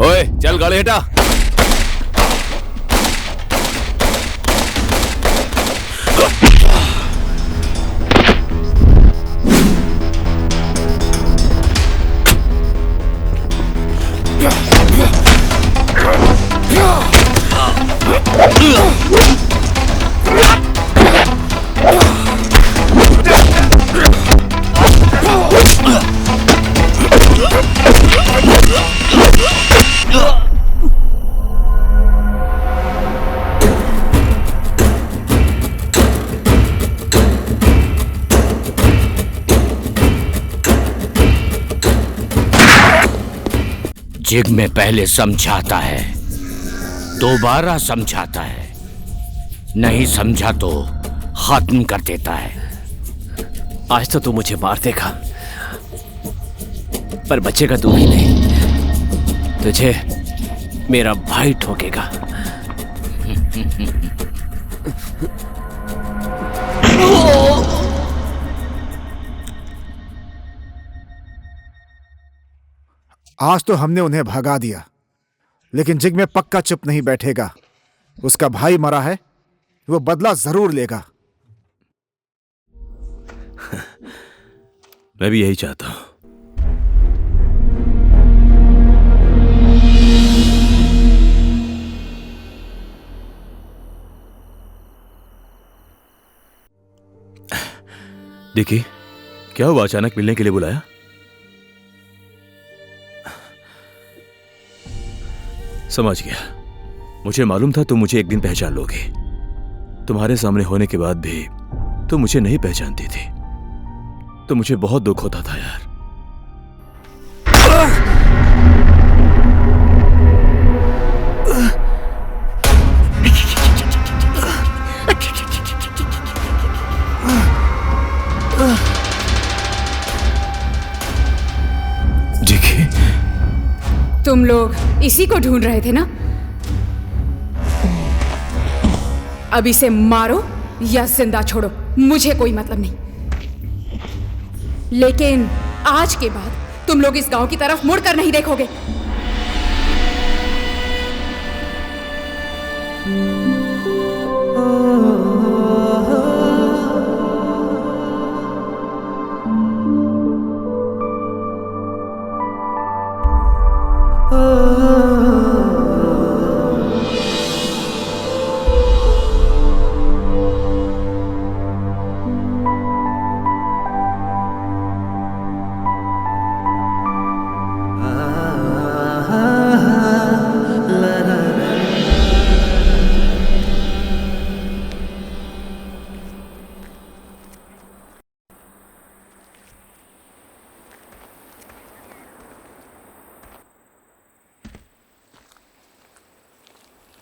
ओए चल गाड़ी हटा। जिग में पहले समझाता है, दोबारा समझाता है, नहीं समझा तो खत्म कर देता है। आज तो तू मुझे मार देगा, पर बचेगा तू ही नहीं, तुझे मेरा भाई ठोकेगा। आज तो हमने उन्हें भगा दिया, लेकिन जिग में पक्का चुप नहीं बैठेगा। उसका भाई मरा है, वो बदला जरूर लेगा। मैं भी यही चाहता हूं। देखिए, क्या हुआ? अचानक मिलने के लिए बुलाया? समझ गया। मुझे मालूम था तुम मुझे एक दिन पहचान लोगे। तुम्हारे सामने होने के बाद भी तुम मुझे नहीं पहचानती थी, तो मुझे बहुत दुख होता था यार। तुम लोग इसी को ढूंढ रहे थे ना? अब इसे मारो या जिंदा छोड़ो, मुझे कोई मतलब नहीं। लेकिन आज के बाद तुम लोग इस गांव की तरफ मुड़कर नहीं देखोगे।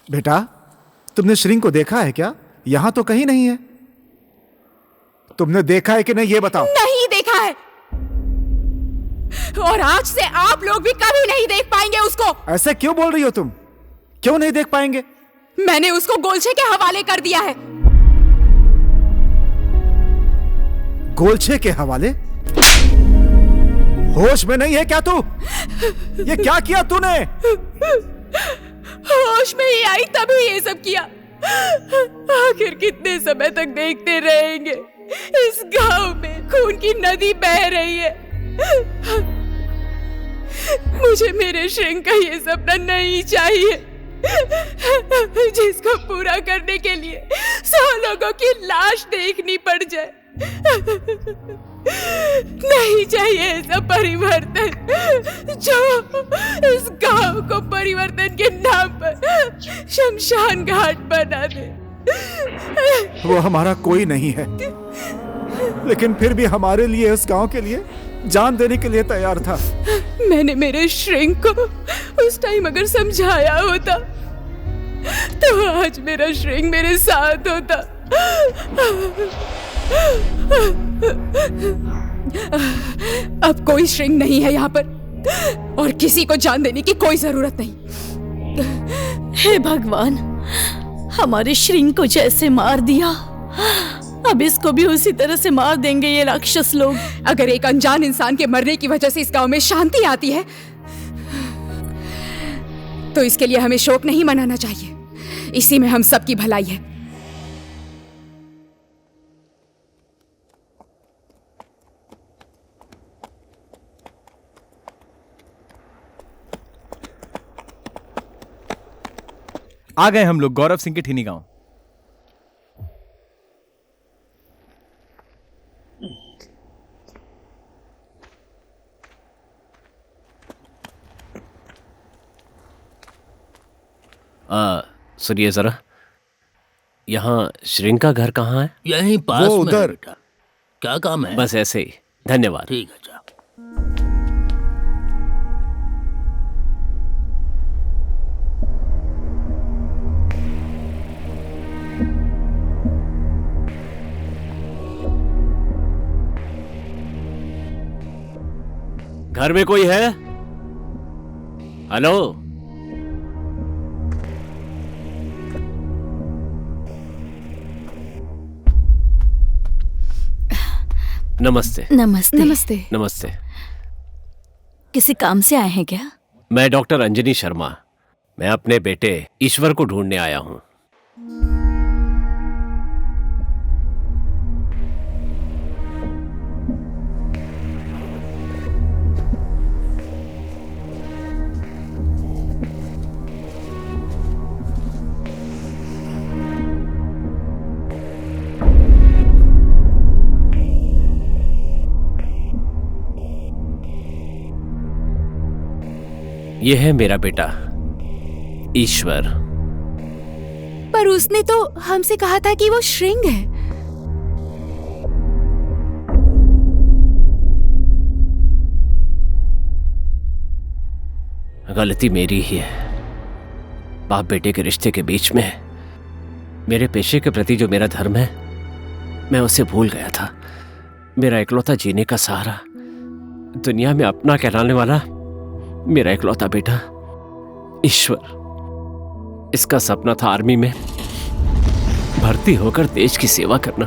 बेटा, तुमने श्रिंग को देखा है क्या? यहां तो कहीं नहीं है। तुमने देखा है कि नहीं, ये बताओ। नहीं देखा और आज से आप लोग भी कभी नहीं देख पाएंगे उसको। ऐसे क्यों बोल रही हो तुम? क्यों नहीं देख पाएंगे? मैंने उसको गोलछे के हवाले कर दिया है। गोलछे के हवाले? होश में नहीं है क्या तू? ये क्या किया तूने? होश में ही आई तभी ये सब किया। आखिर कितने समय तक देखते रहेंगे इस गांव में खून की नदी बह रही है। मुझे मेरे श्रिंग का ये सपना नहीं चाहिए जिसको पूरा करने के लिए 100 लोगों की लाश देखनी पड़ जाए। नहीं चाहिए ऐसा परिवर्तन जो इस गांव को परिवर्तन के नाम पर शमशान घाट बना दे। वो हमारा कोई नहीं है, लेकिन फिर भी हमारे लिए, इस गांव के लिए जान देने के लिए तैयार था। मैंने मेरे श्रिंक को उस टाइम अगर समझाया होता तो आज मेरा श्रिंक मेरे साथ होता। अब कोई श्रिंग नहीं है यहाँ पर और किसी को जान देने की कोई जरूरत नहीं। हे भगवान, हमारे श्रिंग को जैसे मार दिया, अब इसको भी उसी तरह से मार देंगे ये राक्षस लोग। अगर एक अनजान इंसान के मरने की वजह से इस गांव में शांति आती है तो इसके लिए हमें शोक नहीं मनाना चाहिए। इसी में हम सबकी भलाई है। आ गए हम लोग गौरव सिंह के ठीनी गांव। सुनिए जरा, यहाँ श्रिंग का घर कहाँ है? यहीं पास वो में है उधर। बेटा। क्या काम है? बस ऐसे ही, धन्यवाद। ठीक है, जाओ। घर में कोई है? हेलो? नमस्ते। नमस्ते। नमस्ते। नमस्ते। किसी काम से आए हैं क्या? मैं डॉक्टर अंजनी शर्मा। मैं अपने बेटे ईश्वर को ढूंढने आया हूं। यह है मेरा बेटा ईश्वर। पर उसने तो हमसे कहा था कि वो श्रिंग है। गलती मेरी ही है। बाप बेटे के रिश्ते के बीच में मेरे पेशे के प्रति जो मेरा धर्म है, मैं उसे भूल गया था। मेरा इकलौता जीने का सहारा, दुनिया में अपना कहलाने वाला मेरा इकलौता बेटा ईश्वर। इसका सपना था आर्मी में भर्ती होकर देश की सेवा करना।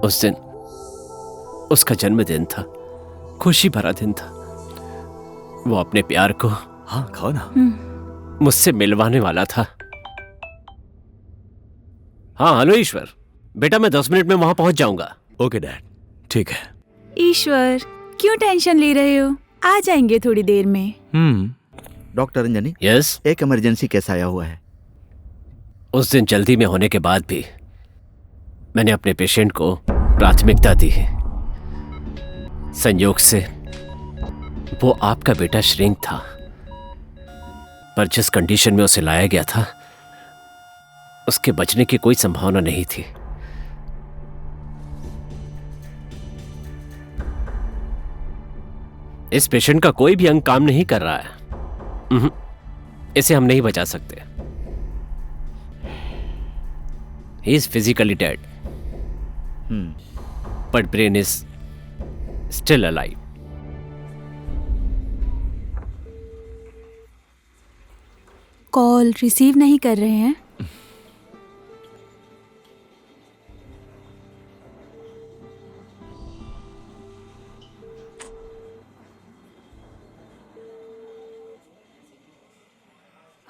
उस दिन उसका जन्मदिन था, खुशी भरा दिन था। वो अपने प्यार को, हाँ खाओ ना, मुझसे मिलवाने वाला था। हाँ हेलो ईश्वर, बेटा मैं 10 मिनट में वहां पहुंच जाऊंगा। ओके डैड, ठीक है। ईश्वर, क्यों टेंशन ले रहे हो? आ जाएंगे थोड़ी देर में। डॉक्टर अंजनी, यस, एक इमरजेंसी केस आया हुआ है। उस दिन जल्दी में होने के बाद भी मैंने अपने पेशेंट को प्राथमिकता दी है। संयोग से वो आपका बेटा श्रिंग था, पर जिस कंडीशन में उसे लाया गया था उसके बचने की कोई संभावना नहीं थी। इस पेशेंट का कोई भी अंग काम नहीं कर रहा है। इसे हम नहीं बचा सकते। He is physically dead. But brain is still alive. Call receive नहीं कर रहे हैं।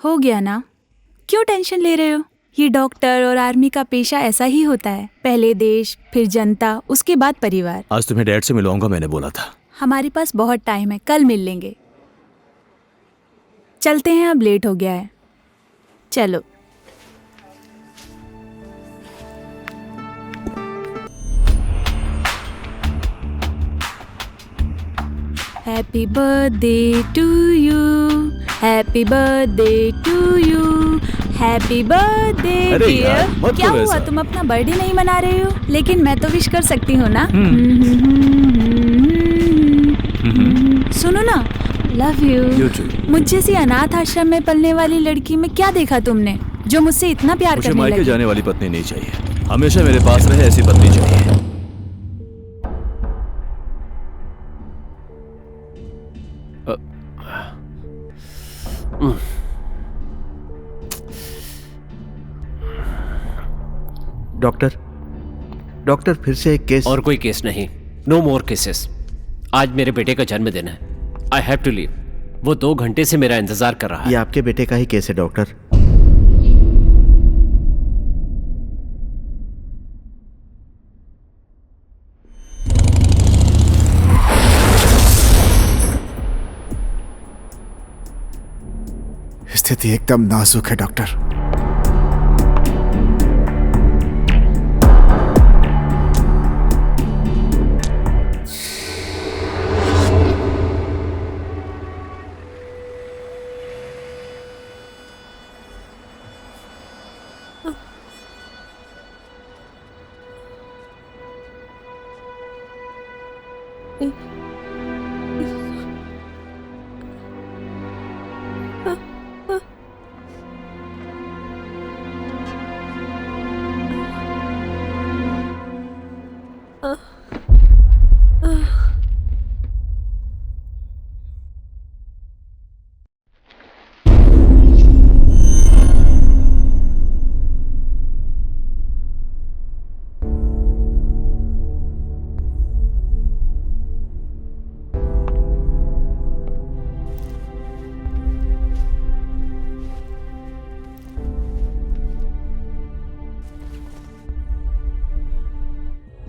हो गया ना, क्यों टेंशन ले रहे हो? ये डॉक्टर और आर्मी का पेशा ऐसा ही होता है, पहले देश, फिर जनता, उसके बाद परिवार। आज तुम्हें डैड से मिलवाऊंगा, मैंने बोला था। हमारे पास बहुत टाइम है, कल मिल लेंगे। चलते हैं, अब लेट हो गया है। चलो। Happy birthday to you, happy birthday to you, happy birthday अरे यार, डियर। मत क्या करो हुआ, ऐसा। तुम अपना बर्थडे नहीं मना रहे हो? लेकिन मैं तो विश कर सकती हूँ ना। सुनो ना, लव You यू। too. मुझ जैसी अनाथ आश्रम में पलने वाली लड़की में क्या देखा तुमने जो मुझसे इतना प्यार मुझे करने मायके लगी? जाने वाली पत्नी नहीं चाहिए, हमेशा मेरे पास रहे ऐसी पत्नी चाहिए। डॉक्टर फिर से एक केस। और कोई केस नहीं, नो मोर केसेस। आज मेरे बेटे का जन्मदिन है, आई हैव टू लीव। वो 2 घंटे से मेरा इंतजार कर रहा है। ये आपके बेटे का ही केस है डॉक्टर। स्थिति एकदम नाजुक है डॉक्टर।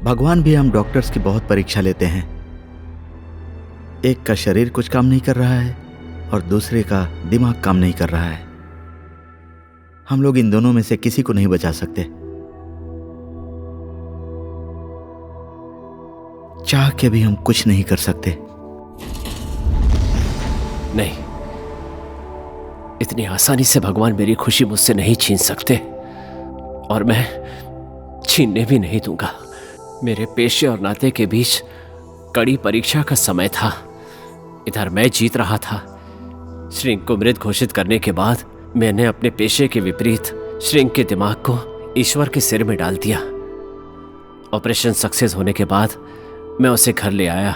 भगवान भी हम डॉक्टर्स की बहुत परीक्षा लेते हैं। एक का शरीर कुछ काम नहीं कर रहा है और दूसरे का दिमाग काम नहीं कर रहा है। हम लोग इन दोनों में से किसी को नहीं बचा सकते। चाह के भी हम कुछ नहीं कर सकते। नहीं, इतनी आसानी से भगवान मेरी खुशी मुझसे नहीं छीन सकते, और मैं छीनने भी नहीं दूंगा। मेरे पेशे और नाते के बीच कड़ी परीक्षा का समय था। इधर मैं जीत रहा था। श्रिंक को मृत घोषित करने के बाद मैंने अपने पेशे के विपरीत श्रिंक के दिमाग को ईश्वर के सिर में डाल दिया। ऑपरेशन सक्सेस होने के बाद मैं उसे घर ले आया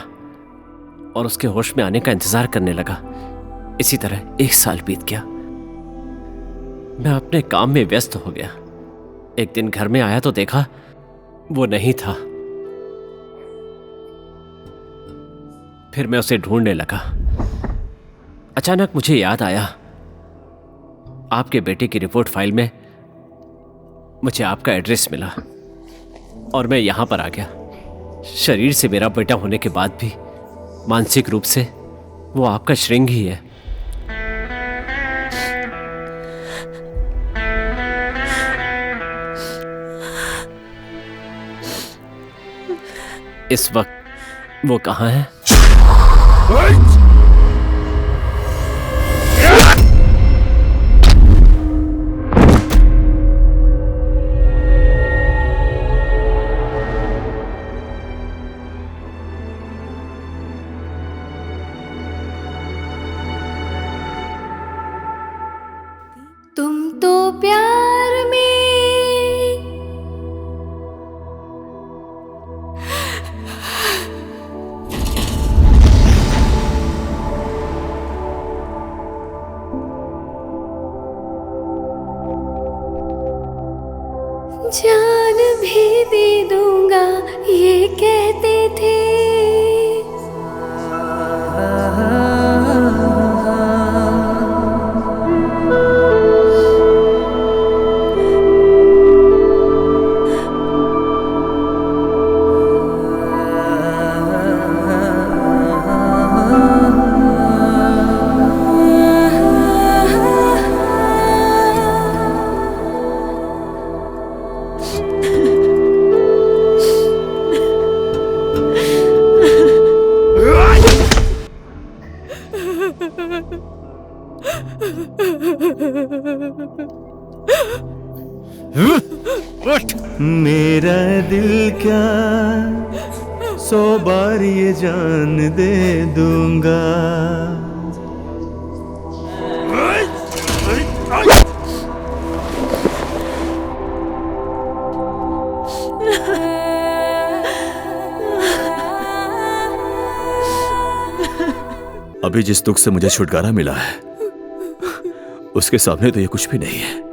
और उसके होश में आने का इंतजार करने लगा। इसी तरह 1 साल बीत गया। मैं अपने काम में व्यस्त हो गया। एक दिन घर में आया तो देखा वो नहीं था। फिर मैं उसे ढूंढने लगा। अचानक मुझे याद आया, आपके बेटे की रिपोर्ट फाइल में मुझे आपका एड्रेस मिला और मैं यहां पर आ गया। शरीर से मेरा बेटा होने के बाद भी मानसिक रूप से वो आपका श्रिंग ही है। इस वक्त वो कहाँ है? तुम तो प्यार में जान भी दे दूंगा ये कहते थे। मेरा दिल क्या 100 बार ये जान दे दूंगा। अभी जिस दुख से मुझे छुटकारा मिला है उसके सामने तो ये कुछ भी नहीं है।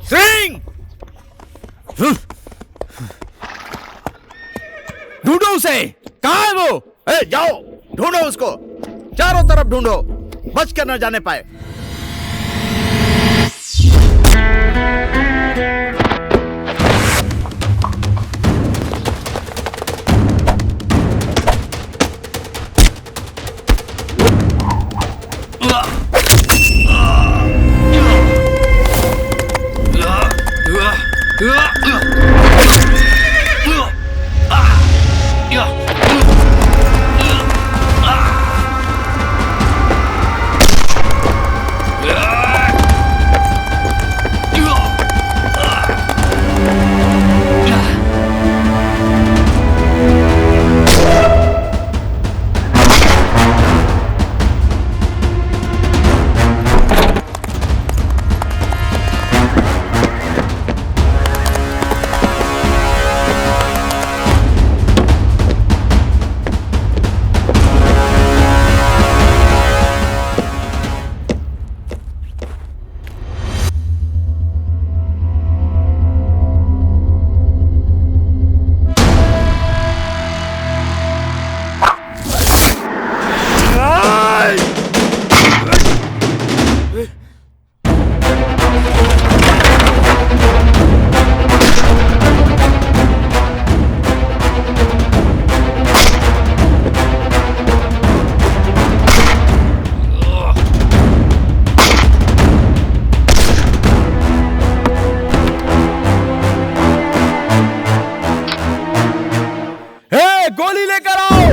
सिंह! ढूंढो उसे, कहाँ है वो? जाओ ढूंढो उसको, चारों तरफ ढूंढो, बच कर न जाने पाए। गोली लेकर आओ।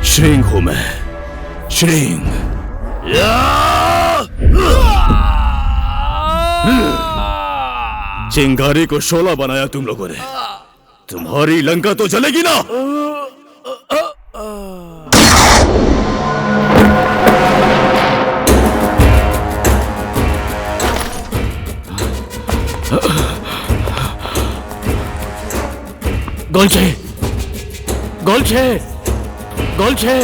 श्रिंग हूं मैं, श्रिंग। चिंगारी को शोला बनाया तुम लोगों ने, तुम्हारी लंका तो जलेगी ना। गोलछे, गोलछे, गोलछे,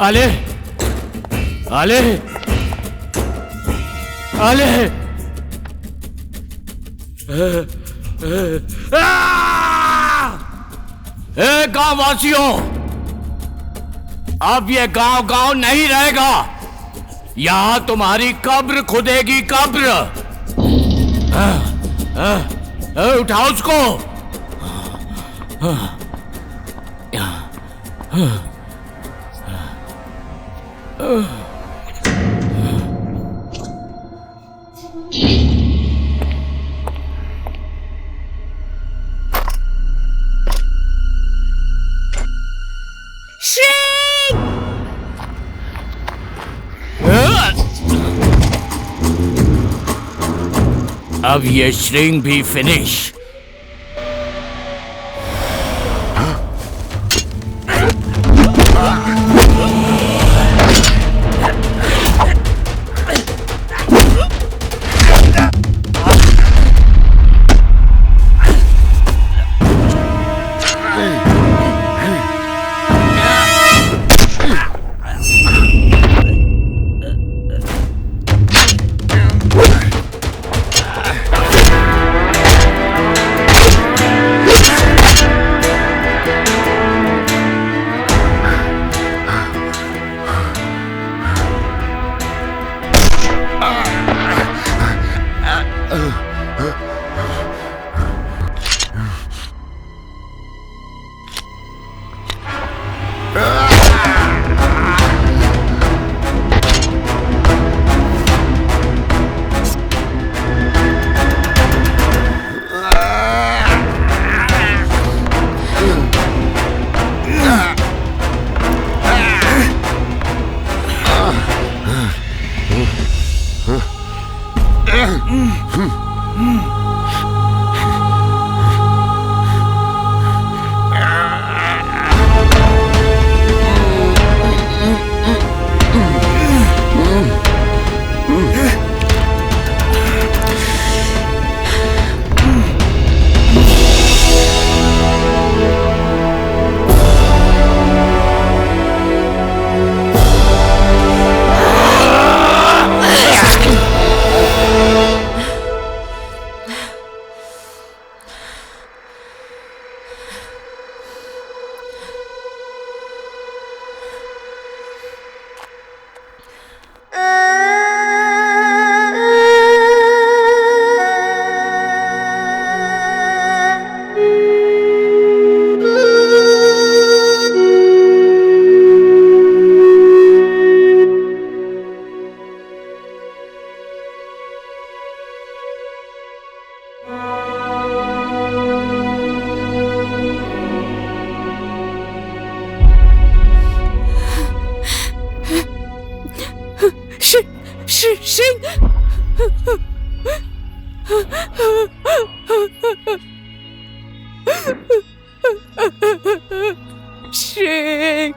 आले, आले, आले, गांव वासियों, अब ये गांव गांव नहीं रहेगा, यहां तुम्हारी कब्र खुदेगी, कब्र। उठाओ उसको। अब ये श्रिंग भी फिनिश। श्रिंग श्रिंग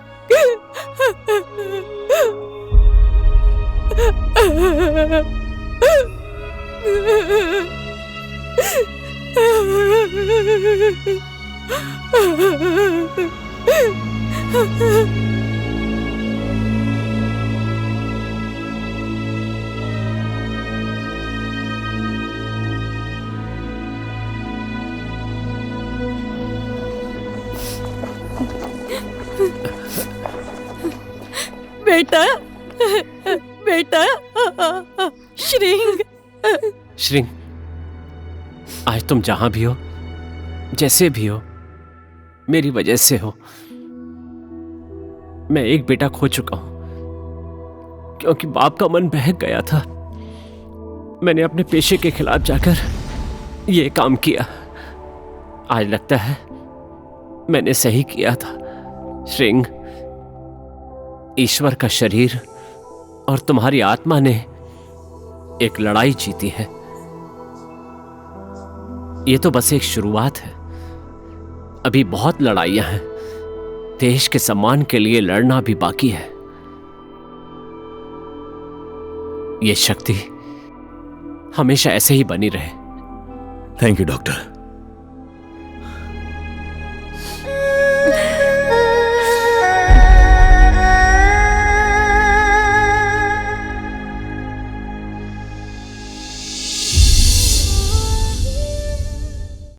बेटा बेटा श्रिंग श्रिंग, आज तुम जहां भी हो, जैसे भी हो, मेरी वजह से हो। मैं एक बेटा खो चुका हूं क्योंकि बाप का मन बहक गया था। मैंने अपने पेशे के खिलाफ जाकर यह काम किया। आज लगता है मैंने सही किया था। श्रिंग, ईश्वर का शरीर और तुम्हारी आत्मा ने एक लड़ाई जीती है। ये तो बस एक शुरुआत है, अभी बहुत लड़ाइयां हैं। देश के सम्मान के लिए लड़ना भी बाकी है। ये शक्ति हमेशा ऐसे ही बनी रहे। Thank you doctor.